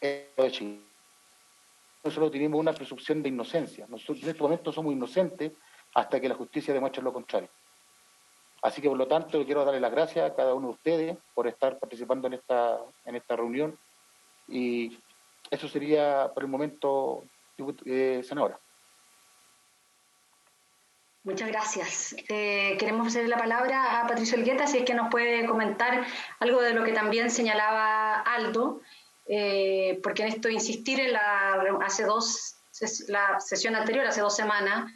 de Chile. Nosotros tenemos una presunción de inocencia. Nosotros en este momento somos inocentes hasta que la justicia demuestre lo contrario. Así que, por lo tanto, quiero darle las gracias a cada uno de ustedes por estar participando en esta reunión. Y eso sería por el momento, senadora. Muchas gracias. Queremos hacer la palabra a Patricio Elgueta, si es que nos puede comentar algo de lo que también señalaba Aldo, porque en esto insistir en la sesión anterior, hace 2 semanas,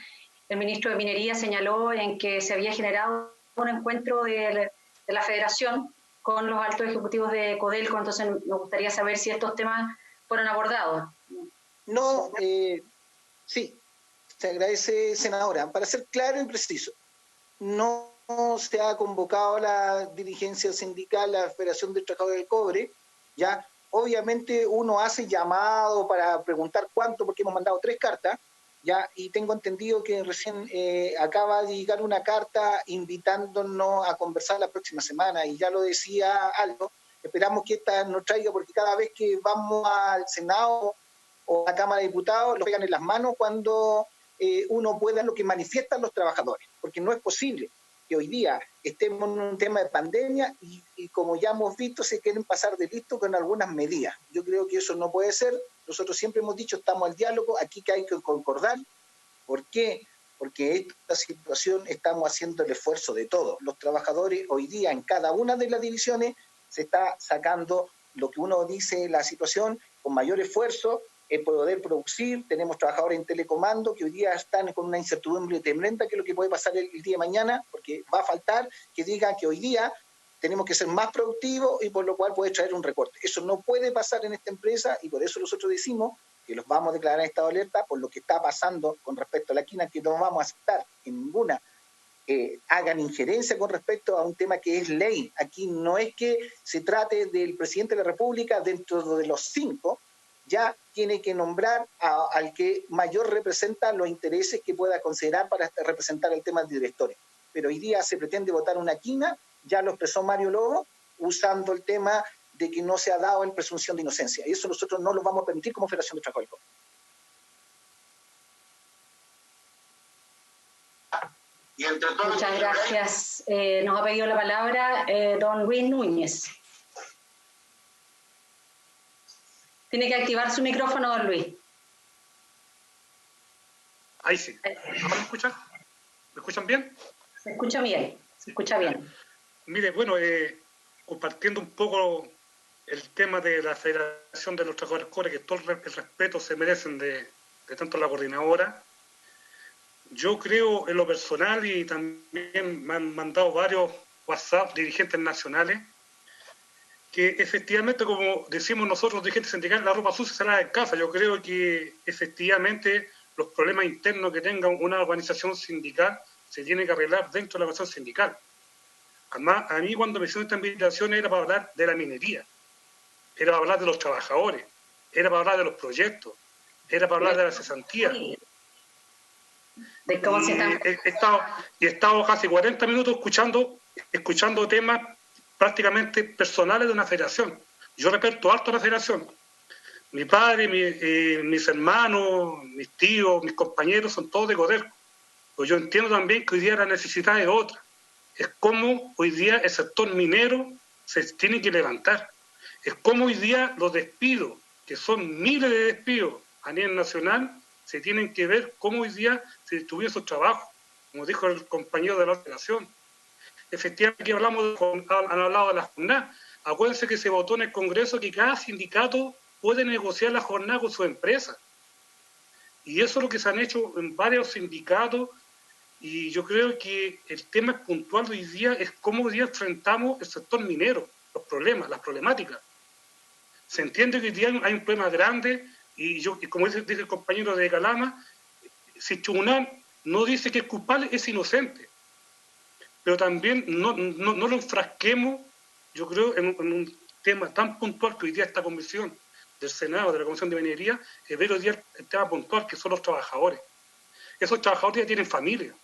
el ministro de Minería señaló en que se había generado un encuentro de la Federación con los altos ejecutivos de Codelco, entonces me gustaría saber si estos temas fueron abordados. No, sí. Se agradece, senadora. Para ser claro y preciso, no se ha convocado la dirigencia sindical, la Federación de Trabajadores del Cobre. Ya, obviamente uno hace llamado para preguntar cuánto, porque hemos mandado 3 cartas, ya, y tengo entendido que recién acaba de llegar una carta invitándonos a conversar la próxima semana, y ya lo decía Aldo, esperamos que esta nos traiga, porque cada vez que vamos al Senado o a la Cámara de Diputados, lo pegan en las manos cuando uno pueda, lo que manifiestan los trabajadores, porque no es posible que hoy día estemos en un tema de pandemia y como ya hemos visto, se quieren pasar de listo con algunas medidas. Yo creo que eso no puede ser. Nosotros siempre hemos dicho, estamos al diálogo, aquí que hay que concordar. ¿Por qué? Porque esta situación estamos haciendo el esfuerzo de todos. Los trabajadores hoy día en cada una de las divisiones se está sacando lo que uno dice, la situación con mayor esfuerzo, el poder producir. Tenemos trabajadores en telecomando que hoy día están con una incertidumbre tremenda que es lo que puede pasar el día de mañana, porque va a faltar que digan que hoy día tenemos que ser más productivos y por lo cual puede traer un recorte. Eso no puede pasar en esta empresa y por eso nosotros decimos que los vamos a declarar en estado de alerta por lo que está pasando con respecto a la quina, que no vamos a aceptar en ninguna hagan injerencia con respecto a un tema que es ley. Aquí no es que se trate del presidente de la República, dentro de los 5, ya tiene que nombrar al que mayor representa los intereses que pueda considerar para representar el tema de directores. Pero hoy día se pretende votar una quina, ya lo expresó Mario Lobo, usando el tema de que no se ha dado en presunción de inocencia. Y eso nosotros no lo vamos a permitir como Federación de Trabajadores. Muchas gracias. Nos ha pedido la palabra don Luis Núñez. Tiene que activar su micrófono, don Luis. Ahí sí. ¿Ahora me escuchan? ¿Me escuchan bien? Se escucha bien, se escucha bien. Mire, bueno, compartiendo un poco el tema de la Federación de los Trabajadores CORE, que todo el respeto se merecen de tanto la coordinadora. Yo creo en lo personal, y también me han mandado varios WhatsApp dirigentes nacionales, que efectivamente, como decimos nosotros, dirigentes sindicales, la ropa sucia se lava en casa. Yo creo que efectivamente los problemas internos que tenga una organización sindical se tienen que arreglar dentro de la organización sindical. Además, a mí cuando me hicieron esta invitación era para hablar de la minería, era para hablar de los trabajadores, era para hablar de los proyectos, era para hablar de la cesantía. De cómo se están... He estado casi 40 minutos escuchando temas prácticamente personales de una federación. Yo respeto harto a la federación. Mi padre, mis hermanos, mis tíos, mis compañeros son todos de Codelco. Pues yo entiendo también que hoy día la necesidad es otra. Es como hoy día el sector minero se tiene que levantar. Es como hoy día los despidos, que son miles de despidos a nivel nacional, se tienen que ver cómo hoy día se distribuyen esos trabajos, como dijo el compañero de la federación. Efectivamente, aquí han hablado de la jornada. Acuérdense que se votó en el Congreso que cada sindicato puede negociar la jornada con su empresa. Y eso es lo que se han hecho en varios sindicatos, y yo creo que el tema puntual de hoy día es cómo hoy día enfrentamos el sector minero, los problemas, las problemáticas. Se entiende que hoy día hay un problema grande, y como dice el compañero de Calama, si el tribunal no dice que es culpable, es inocente. Pero también no lo enfrasquemos, yo creo, en un tema tan puntual que hoy día esta comisión del Senado, de la Comisión de Minería, ver hoy día el tema puntual que son los trabajadores. Esos trabajadores ya tienen familia,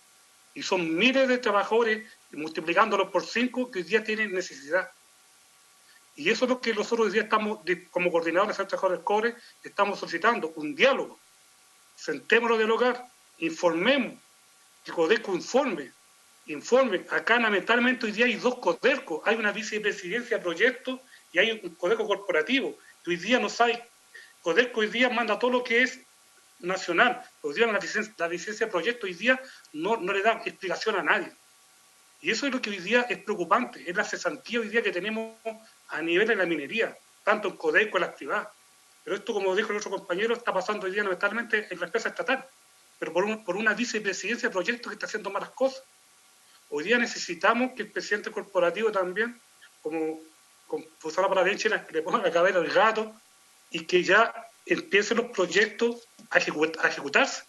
y son miles de trabajadores, multiplicándolos por 5, que hoy día tienen necesidad. Y eso es lo que nosotros hoy día estamos, como coordinadores de trabajadores CORE, estamos solicitando, un diálogo. Sentémonos a dialogar, informemos, que Codelco informe. Acá lamentablemente hoy día hay 2 Codelcos, hay una vicepresidencia de proyectos y hay un Codelco corporativo, que hoy día no sabe. Codelco hoy día manda todo lo que es nacional, hoy día la licencia de proyectos hoy día no le da explicación a nadie. Y eso es lo que hoy día es preocupante, es la cesantía hoy día que tenemos a nivel de la minería, tanto en Codelco como en las privadas. Pero esto, como dijo el otro compañero, está pasando hoy día lamentablemente en la empresa estatal, pero por una vicepresidencia de proyectos que está haciendo malas cosas. Hoy día necesitamos que el presidente corporativo también, como usar la palabra china, que le ponga la cabeza al gato y que ya empiecen los proyectos a ejecutarse.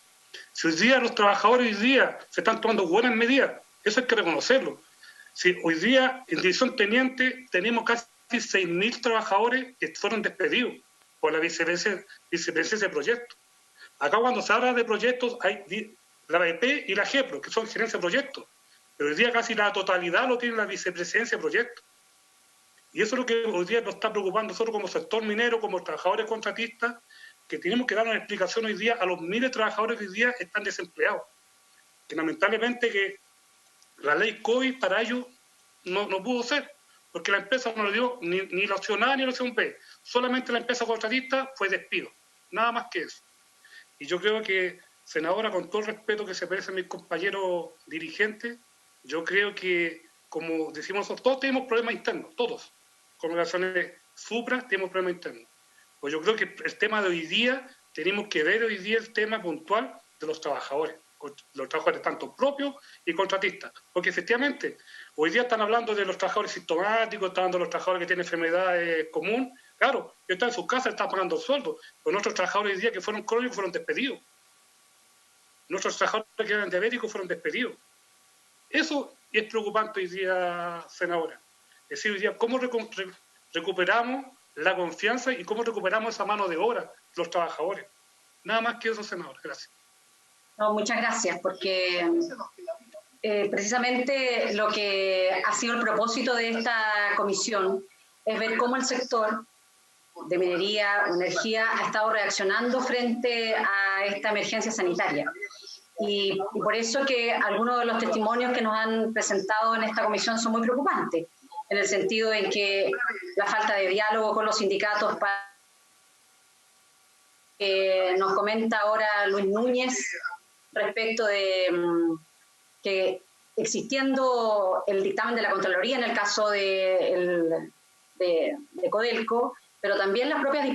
Si hoy día los trabajadores hoy día se están tomando buenas medidas, eso hay que reconocerlo. Si hoy día en División Teniente tenemos casi 6.000 trabajadores que fueron despedidos por la vicepresidencia de proyectos. Acá cuando se habla de proyectos hay la BP y la GEPRO, que son gerencia de proyectos. Pero hoy día casi la totalidad lo tiene la vicepresidencia de proyectos. Y eso es lo que hoy día nos está preocupando nosotros como sector minero, como trabajadores contratistas, que tenemos que dar una explicación hoy día a los miles de trabajadores que hoy día están desempleados. Que lamentablemente que la ley COVID para ellos no pudo ser, porque la empresa no le dio ni la opción A ni la opción B. Solamente la empresa contratista fue despido. Nada más que eso. Y yo creo que, senadora, con todo el respeto que se merecen mis compañeros dirigentes, yo creo que, como decimos nosotros, todos tenemos problemas internos, todos. Con relaciones supra tenemos problemas internos. Pues yo creo que el tema de hoy día, tenemos que ver hoy día el tema puntual de los trabajadores tanto propios y contratistas. Porque efectivamente, hoy día están hablando de los trabajadores sintomáticos, están hablando de los trabajadores que tienen enfermedades comunes. Claro, ellos están en sus casas, están pagando el sueldo. Pero nuestros trabajadores hoy día que fueron crónicos fueron despedidos. Nuestros trabajadores que eran diabéticos fueron despedidos. Eso es preocupante hoy día, senadora. Es decir, hoy día, ¿cómo recuperamos la confianza y cómo recuperamos esa mano de obra de los trabajadores? Nada más que eso, senadora. Gracias. No, muchas gracias, porque precisamente lo que ha sido el propósito de esta comisión es ver cómo el sector de minería o energía ha estado reaccionando frente a esta emergencia sanitaria. Y por eso que algunos de los testimonios que nos han presentado en esta comisión son muy preocupantes, en el sentido en que la falta de diálogo con los sindicatos nos comenta ahora Luis Núñez respecto de que existiendo el dictamen de la Contraloría en el caso de Codelco, pero también las propias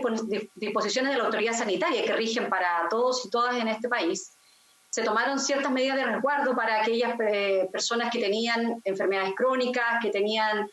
disposiciones de la autoridad sanitaria que rigen para todos y todas en este país, se tomaron ciertas medidas de resguardo para aquellas personas que tenían enfermedades crónicas, que tenían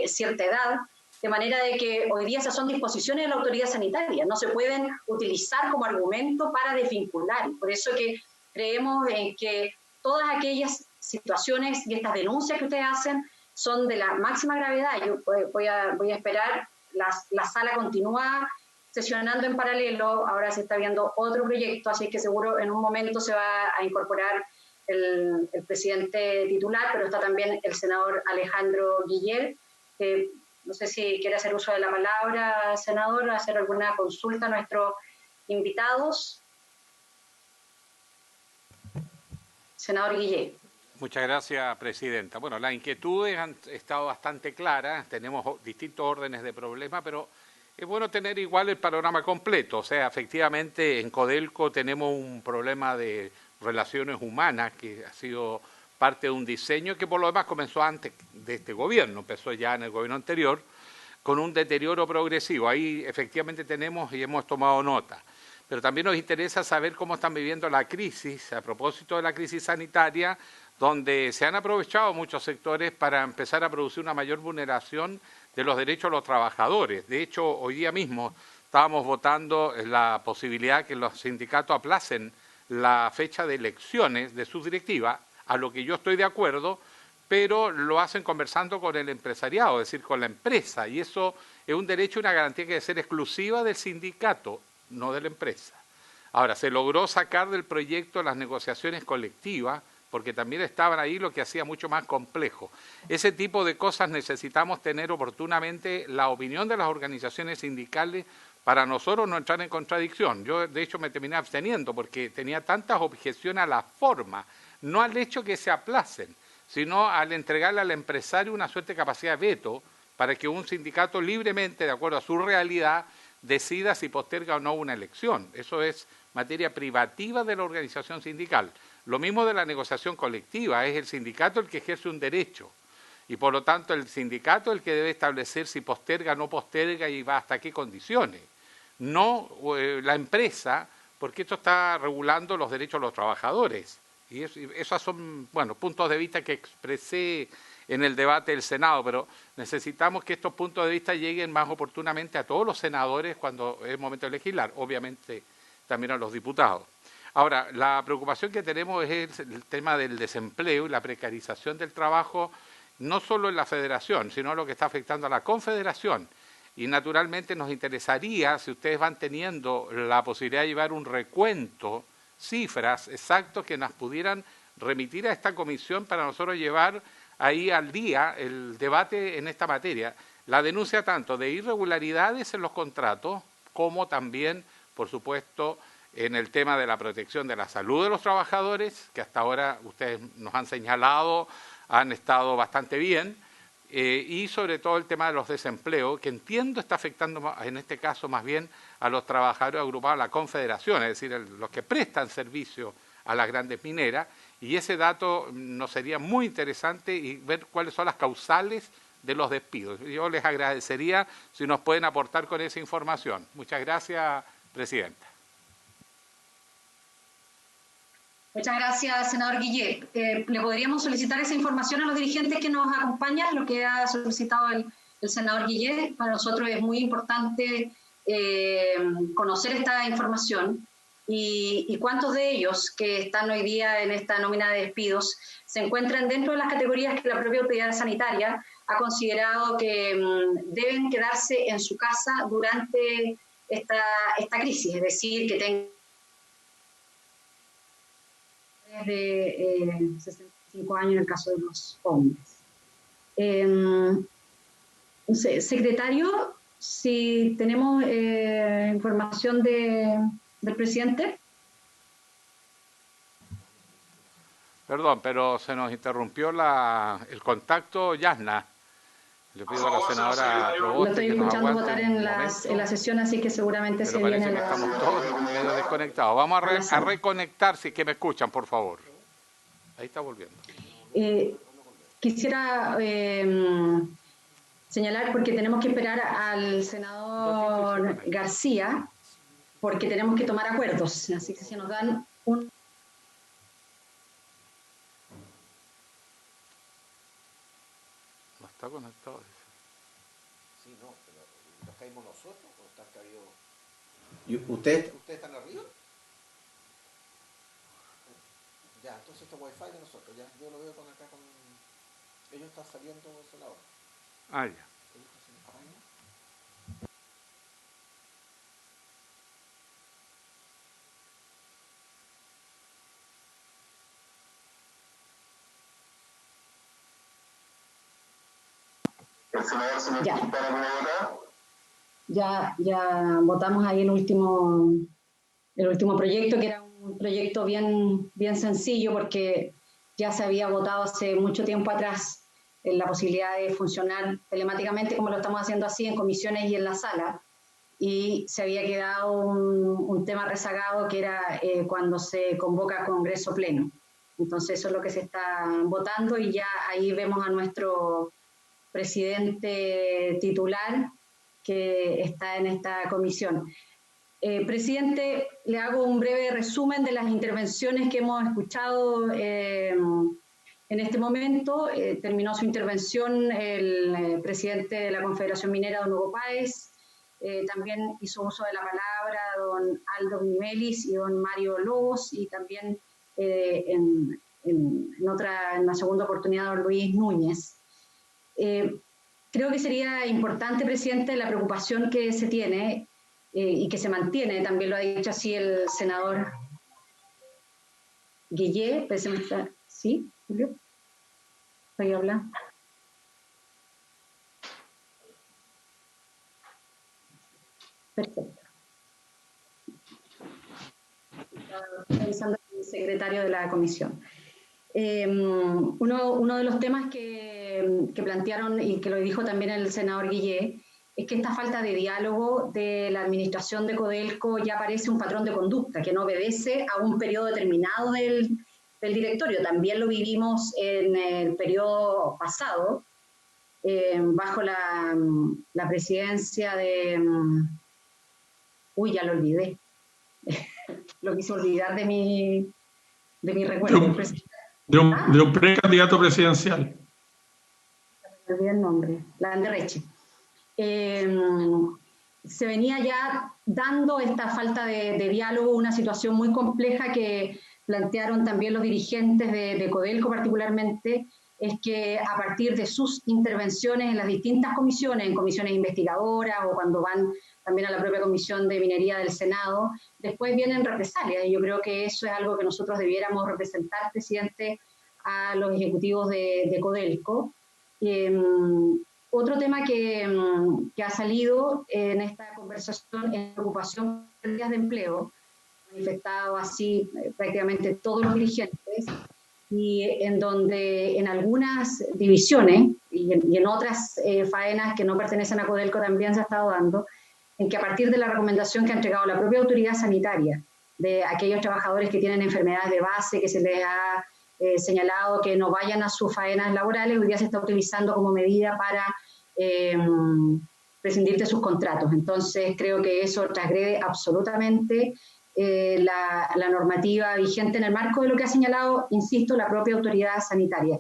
cierta edad, de manera de que hoy día esas son disposiciones de la autoridad sanitaria, no se pueden utilizar como argumento para desvincular. Por eso que creemos en que todas aquellas situaciones y estas denuncias que ustedes hacen son de la máxima gravedad. Yo voy a esperar, la sala continúa sesionando en paralelo, ahora se está viendo otro proyecto, así que seguro en un momento se va a incorporar el presidente titular, pero está también el senador Alejandro Guillet, que no sé si quiere hacer uso de la palabra, senador, hacer alguna consulta a nuestros invitados. Senador Guillet. Muchas gracias, presidenta. Bueno, las inquietudes han estado bastante claras, tenemos distintos órdenes de problema, pero es bueno tener igual el panorama completo. O sea, efectivamente en Codelco tenemos un problema de relaciones humanas que ha sido parte de un diseño que por lo demás comenzó antes de este gobierno, empezó ya en el gobierno anterior, con un deterioro progresivo. Ahí efectivamente tenemos y hemos tomado nota. Pero también nos interesa saber cómo están viviendo la crisis, a propósito de la crisis sanitaria, donde se han aprovechado muchos sectores para empezar a producir una mayor vulneración de los derechos de los trabajadores. De hecho, hoy día mismo estábamos votando la posibilidad que los sindicatos aplacen la fecha de elecciones de sus directivas, a lo que yo estoy de acuerdo, pero lo hacen conversando con el empresariado, es decir, con la empresa, y eso es un derecho y una garantía que debe ser exclusiva del sindicato, no de la empresa. Ahora, se logró sacar del proyecto las negociaciones colectivas, porque también estaban ahí, lo que hacía mucho más complejo. Ese tipo de cosas necesitamos tener oportunamente la opinión de las organizaciones sindicales para nosotros no entrar en contradicción. Yo, de hecho, me terminé absteniendo porque tenía tantas objeciones a la forma, no al hecho que se aplacen, sino al entregarle al empresario una suerte de capacidad de veto para que un sindicato libremente, de acuerdo a su realidad, decida si posterga o no una elección. Eso es materia privativa de la organización sindical. Lo mismo de la negociación colectiva, es el sindicato el que ejerce un derecho y por lo tanto el sindicato el que debe establecer si posterga o no posterga y va hasta qué condiciones. No la empresa, porque esto está regulando los derechos de los trabajadores. Y esos son, bueno, puntos de vista que expresé en el debate del Senado, pero necesitamos que estos puntos de vista lleguen más oportunamente a todos los senadores cuando es momento de legislar, obviamente también a los diputados. Ahora, la preocupación que tenemos es el tema del desempleo y la precarización del trabajo, no solo en la federación, sino lo que está afectando a la confederación. Y naturalmente nos interesaría, si ustedes van teniendo la posibilidad de llevar un recuento, cifras exactos que nos pudieran remitir a esta comisión para nosotros llevar ahí al día el debate en esta materia. La denuncia tanto de irregularidades en los contratos como también por supuesto, en el tema de la protección de la salud de los trabajadores, que hasta ahora ustedes nos han señalado, han estado bastante bien, y sobre todo el tema de los desempleos, que entiendo está afectando en este caso más bien a los trabajadores agrupados a la Confederación, es decir, los que prestan servicio a las grandes mineras, y ese dato nos sería muy interesante y ver cuáles son las causales de los despidos. Yo les agradecería si nos pueden aportar con esa información. Muchas gracias, Presidenta. Muchas gracias, senador Guillet. ¿Le podríamos solicitar esa información a los dirigentes que nos acompañan, lo que ha solicitado el senador Guillet? Para nosotros es muy importante conocer esta información y cuántos de ellos que están hoy día en esta nómina de despidos se encuentran dentro de las categorías que la propia autoridad sanitaria ha considerado que deben quedarse en su casa durante esta crisis, es decir, que tengan de 65 años en el caso de los hombres. Secretario, si tenemos información del presidente. Perdón, pero se nos interrumpió el contacto, Yasna. Le pido a la senadora Lo estoy escuchando votar en la sesión, así que seguramente pero se parece viene que estamos todos medio desconectados. Vamos a reconectar, si que me escuchan, por favor. Ahí está volviendo. Quisiera señalar, porque tenemos que esperar al senador García, porque tenemos que tomar acuerdos. Así que si nos dan un... No está conectado. Sí, no, pero ¿nos caímos nosotros o están caídos? ¿Ustedes están arriba? Ya, entonces este wifi de nosotros, ya, yo lo veo con acá con... Ellos están saliendo a la hora. Ah, ya. Ya votamos ahí el último proyecto, que era un proyecto bien sencillo, porque ya se había votado hace mucho tiempo atrás en la posibilidad de funcionar telemáticamente, como lo estamos haciendo así en comisiones y en la sala, y se había quedado un tema rezagado, que era cuando se convoca Congreso Pleno. Entonces eso es lo que se está votando, y ya ahí vemos a nuestro presidente titular que está en esta comisión. Presidente, le hago un breve resumen de las intervenciones que hemos escuchado en este momento. Terminó su intervención el presidente de la Confederación Minera, don Hugo Páez. También hizo uso de la palabra don Aldo Nimelis y don Mario Lobos, y también en la segunda oportunidad don Luis Núñez. Creo que sería importante, presidente, la preocupación que se tiene y que se mantiene, también lo ha dicho así el senador Guillet. ¿Sí, Julio? ¿Estoy hablando? Perfecto. Estaba pensando en el secretario de la comisión. Uno de los temas que plantearon, y que lo dijo también el senador Guillet, es que esta falta de diálogo de la administración de Codelco ya parece un patrón de conducta que no obedece a un periodo determinado del directorio. También lo vivimos en el periodo pasado, bajo la presidencia de... ya lo olvidé. Lo quise olvidar de mi recuerdo. De un precandidato presidencial. Me olvidé el nombre, Landerreche. Se venía ya dando esta falta de diálogo, una situación muy compleja que plantearon también los dirigentes de Codelco particularmente, es que a partir de sus intervenciones en las distintas comisiones, en comisiones investigadoras o cuando van también a la propia Comisión de Minería del Senado, después vienen represalias, y yo creo que eso es algo que nosotros debiéramos representar, presidente, a los ejecutivos de Codelco. Otro tema que ha salido en esta conversación es la preocupación por pérdidas de empleo, manifestado así prácticamente todos los dirigentes, y en donde en algunas divisiones y en otras faenas que no pertenecen a Codelco también se ha estado dando, en que a partir de la recomendación que ha entregado la propia autoridad sanitaria de aquellos trabajadores que tienen enfermedades de base, que se les ha señalado que no vayan a sus faenas laborales, hoy día se está utilizando como medida para prescindir de sus contratos. Entonces creo que eso transgrede absolutamente la normativa vigente en el marco de lo que ha señalado, insisto, la propia autoridad sanitaria.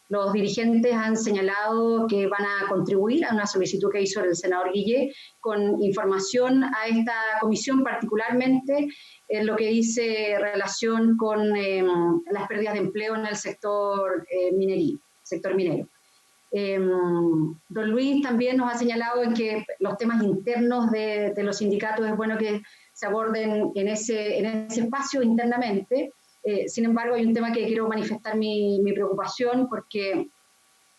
Los dirigentes han señalado que van a contribuir a una solicitud que hizo el senador Guillé con información a esta comisión, particularmente en lo que dice relación con las pérdidas de empleo en el sector minero. Don Luis también nos ha señalado en que los temas internos de los sindicatos es bueno que se aborden en ese espacio internamente. Sin embargo, hay un tema que quiero manifestar mi preocupación, porque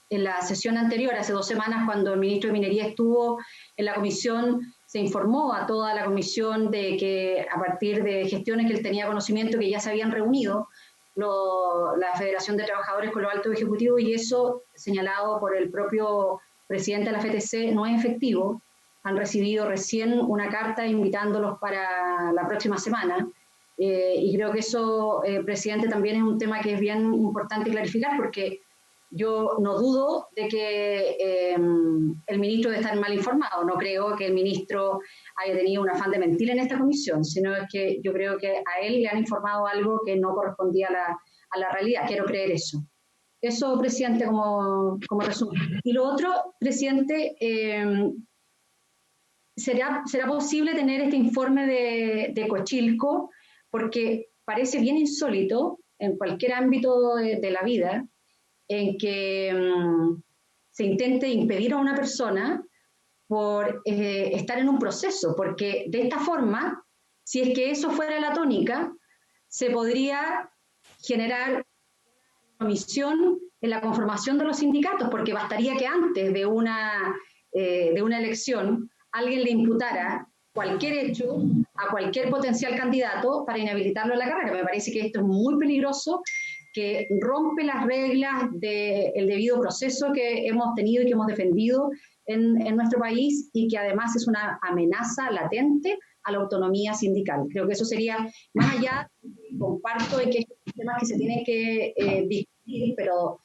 en la sesión anterior, hace 2 semanas, cuando el ministro de Minería estuvo en la comisión, se informó a toda la comisión de que a partir de gestiones que él tenía conocimiento, que ya se habían reunido la Federación de Trabajadores con los altos ejecutivos, y eso, señalado por el propio presidente de la FTC, no es efectivo. Han recibido recién una carta invitándolos para la próxima semana. Y creo que eso, presidente, también es un tema que es bien importante clarificar, porque yo no dudo de que el ministro debe estar mal informado. No creo que el ministro haya tenido un afán de mentir en esta comisión, sino es que yo creo que a él le han informado algo que no correspondía a la realidad. Quiero creer eso. Eso, presidente, como resumen. Y lo otro, presidente, ¿será posible tener este informe de Cochilco? Porque parece bien insólito en cualquier ámbito de la vida en que se intente impedir a una persona por estar en un proceso, porque de esta forma, si es que eso fuera la tónica, se podría generar una omisión en la conformación de los sindicatos, porque bastaría que antes de una elección alguien le imputara cualquier hecho a cualquier potencial candidato para inhabilitarlo en la carrera. Me parece que esto es muy peligroso, que rompe las reglas del debido proceso que hemos tenido y que hemos defendido en nuestro país, y que además es una amenaza latente a la autonomía sindical. Creo que eso sería, más allá, comparto de que hay temas que se tienen que discutir, pero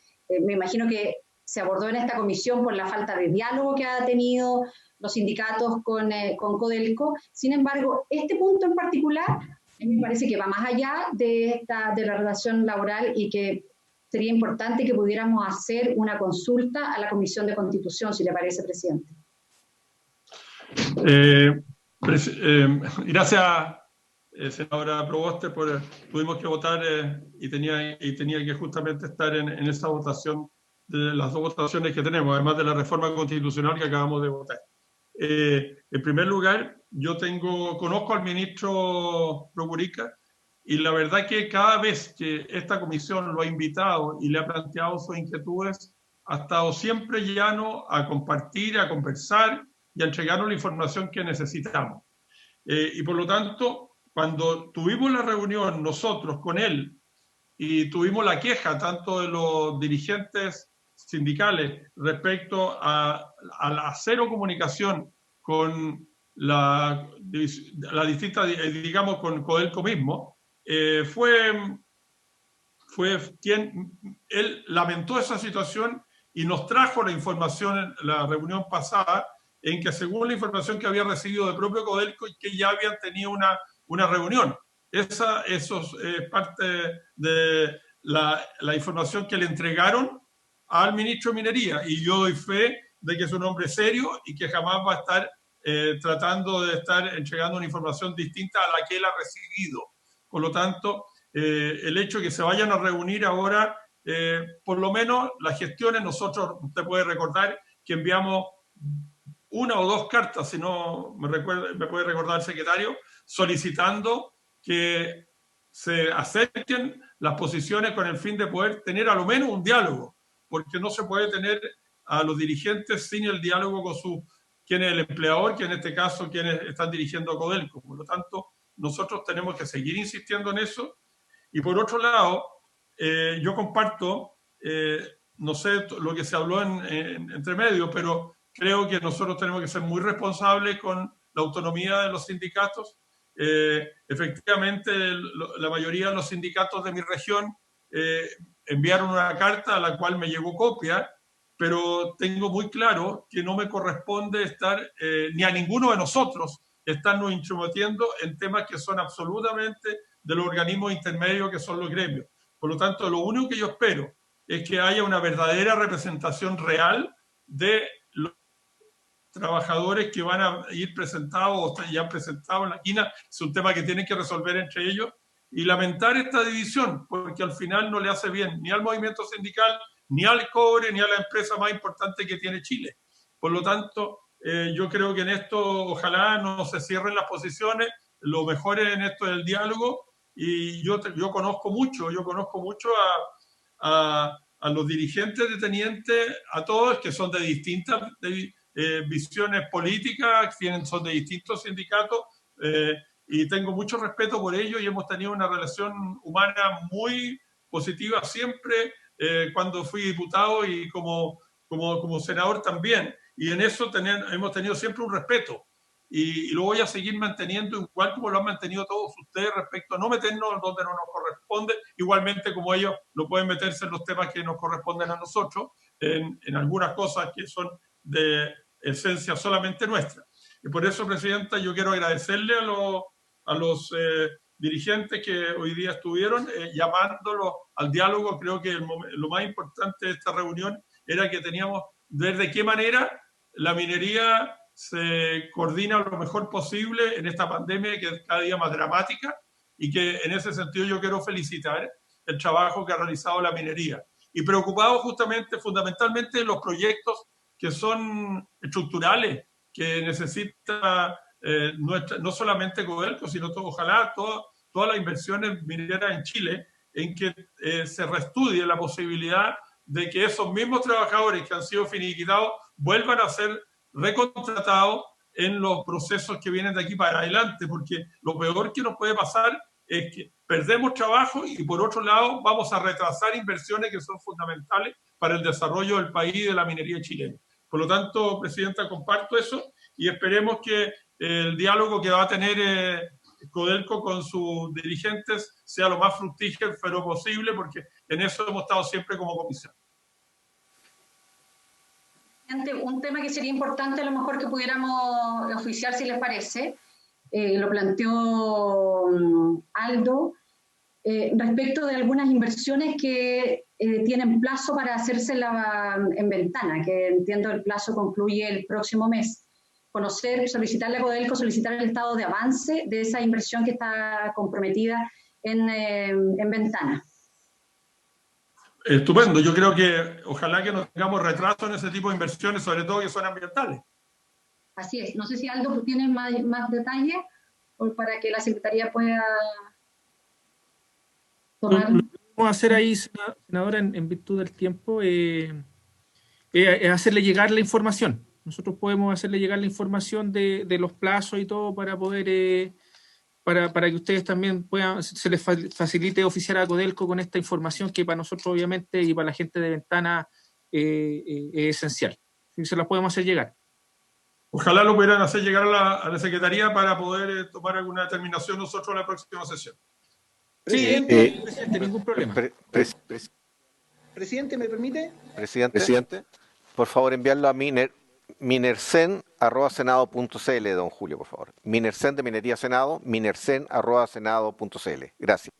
me imagino que se abordó en esta comisión por la falta de diálogo que ha tenido los sindicatos con Codelco. Sin embargo, este punto en particular me parece que va más allá de la relación laboral, y que sería importante que pudiéramos hacer una consulta a la Comisión de Constitución, si le parece, presidente. Gracias, senadora Proboste, tuvimos que votar y tenía que justamente estar en esa votación, de las 2 votaciones que tenemos, además de la reforma constitucional que acabamos de votar. En primer lugar, yo conozco al ministro Procurica, y la verdad que cada vez que esta comisión lo ha invitado y le ha planteado sus inquietudes, ha estado siempre llano a compartir, a conversar y a entregarnos la información que necesitamos. Y por lo tanto, cuando tuvimos la reunión nosotros con él y tuvimos la queja tanto de los dirigentes sindicales respecto a la cero comunicación con la distinta, digamos, con Codelco mismo, fue quien él lamentó esa situación y nos trajo la información en la reunión pasada, en que según la información que había recibido del propio Codelco, y que ya habían tenido una reunión. Eso es parte de la información que le entregaron al ministro de Minería, y yo doy fe de que es un hombre serio y que jamás va a estar tratando de estar entregando una información distinta a la que él ha recibido. Por lo tanto, el hecho de que se vayan a reunir ahora, por lo menos las gestiones, nosotros, usted puede recordar que enviamos 1 o 2 cartas, si no me puede recordar el secretario, solicitando que se acerquen las posiciones con el fin de poder tener a lo menos un diálogo, porque no se puede tener a los dirigentes sin el diálogo con quién es el empleador, que en este caso quienes están dirigiendo Codelco. Por lo tanto, nosotros tenemos que seguir insistiendo en eso. Y por otro lado, yo comparto, no sé lo que se habló entre medio, pero creo que nosotros tenemos que ser muy responsables con la autonomía de los sindicatos. Efectivamente, la mayoría de los sindicatos de mi región enviaron una carta a la cual me llegó copia, pero tengo muy claro que no me corresponde estar, ni a ninguno de nosotros, estarnos intrometiendo en temas que son absolutamente de los organismos intermedios que son los gremios. Por lo tanto, lo único que yo espero es que haya una verdadera representación real de los trabajadores que van a ir presentados o ya presentados en la esquina. Es un tema que tienen que resolver entre ellos y lamentar esta división, porque al final no le hace bien ni al movimiento sindical, ni al cobre, ni a la empresa más importante que tiene Chile. Por lo tanto, yo creo que en esto ojalá no se cierren las posiciones, lo mejor en esto es el diálogo, y yo conozco mucho a los dirigentes de Teniente, a todos que son de distintas visiones políticas, son de distintos sindicatos, y tengo mucho respeto por ellos y hemos tenido una relación humana muy positiva siempre, cuando fui diputado y como senador también. Y en eso hemos tenido siempre un respeto. Y lo voy a seguir manteniendo igual como lo han mantenido todos ustedes respecto a no meternos donde no nos corresponde, igualmente como ellos no pueden meterse en los temas que nos corresponden a nosotros, en algunas cosas que son de esencia solamente nuestra. Y por eso, Presidenta, yo quiero agradecerle a los dirigentes que hoy día estuvieron llamándolos al diálogo. Creo que lo más importante de esta reunión era que teníamos ver de qué manera la minería se coordina lo mejor posible en esta pandemia que es cada día más dramática, y que en ese sentido yo quiero felicitar el trabajo que ha realizado la minería. Y preocupado justamente, fundamentalmente, de los proyectos que son estructurales, que necesita no solamente Codelco, sino ojalá todas las inversiones mineras en Chile, en que se reestudie la posibilidad de que esos mismos trabajadores que han sido finiquitados vuelvan a ser recontratados en los procesos que vienen de aquí para adelante, porque lo peor que nos puede pasar es que perdemos trabajo y por otro lado vamos a retrasar inversiones que son fundamentales para el desarrollo del país y de la minería chilena. Por lo tanto, Presidenta, comparto eso y esperemos que el diálogo que va a tener Codelco con sus dirigentes sea lo más fructífero posible, porque en eso hemos estado siempre como comisión. Un tema que sería importante a lo mejor que pudiéramos oficiar, si les parece, lo planteó Aldo, respecto de algunas inversiones que tienen plazo para hacerse en ventana, que entiendo el plazo concluye el próximo mes. Solicitarle a Codelco, solicitar el estado de avance de esa inversión que está comprometida en ventana. Estupendo, yo creo que ojalá que no tengamos retraso en ese tipo de inversiones, sobre todo que son ambientales. Así es, no sé si Aldo tiene más detalles para que la Secretaría pueda tomar. Lo que vamos a hacer ahí, senadora, en virtud del tiempo, es hacerle llegar la información. Nosotros podemos hacerle llegar la información de los plazos y todo para poder... Para que ustedes también se les facilite oficiar a Codelco con esta información que para nosotros obviamente y para la gente de Ventana es esencial. ¿Sí? Se las podemos hacer llegar. Ojalá lo pudieran hacer llegar a la Secretaría para poder tomar alguna determinación nosotros en la próxima sesión. Presidente, presidente, ningún problema. Presidente, ¿me permite? Presidente, por favor enviarlo a minercen@senado.cl, don Julio, por favor. Minercen de Minería Senado, minercen@senado.cl. Gracias.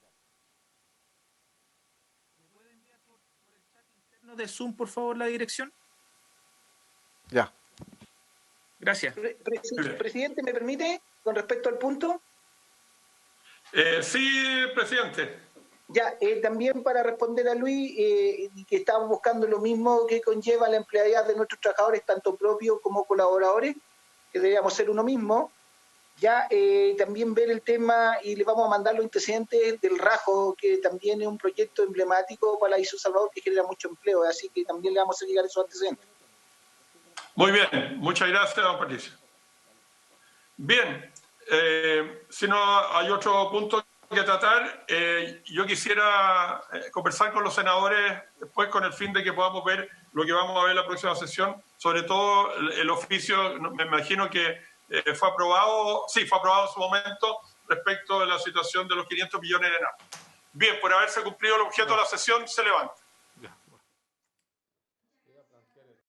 ¿Me puede enviar por el chat interno de Zoom, por favor, la dirección? Ya. Gracias. Presidente, ¿me permite con respecto al punto? Sí, presidente. Ya, también para responder a Luis, que estamos buscando lo mismo que conlleva la empleabilidad de nuestros trabajadores, tanto propios como colaboradores, que deberíamos ser uno mismo. Ya también ver el tema, y le vamos a mandar los antecedentes del Rajo, que también es un proyecto emblemático para la Isla Salvador que genera mucho empleo, así que también le vamos a llegar esos antecedentes. Muy bien, muchas gracias, don Patricio. Bien, si no hay otro punto que tratar, yo quisiera conversar con los senadores después con el fin de que podamos ver lo que vamos a ver en la próxima sesión, sobre todo el oficio, me imagino que fue aprobado en su momento respecto de la situación de los 500 millones de ENAP. Bien, por haberse cumplido el objeto de la sesión, se levanta.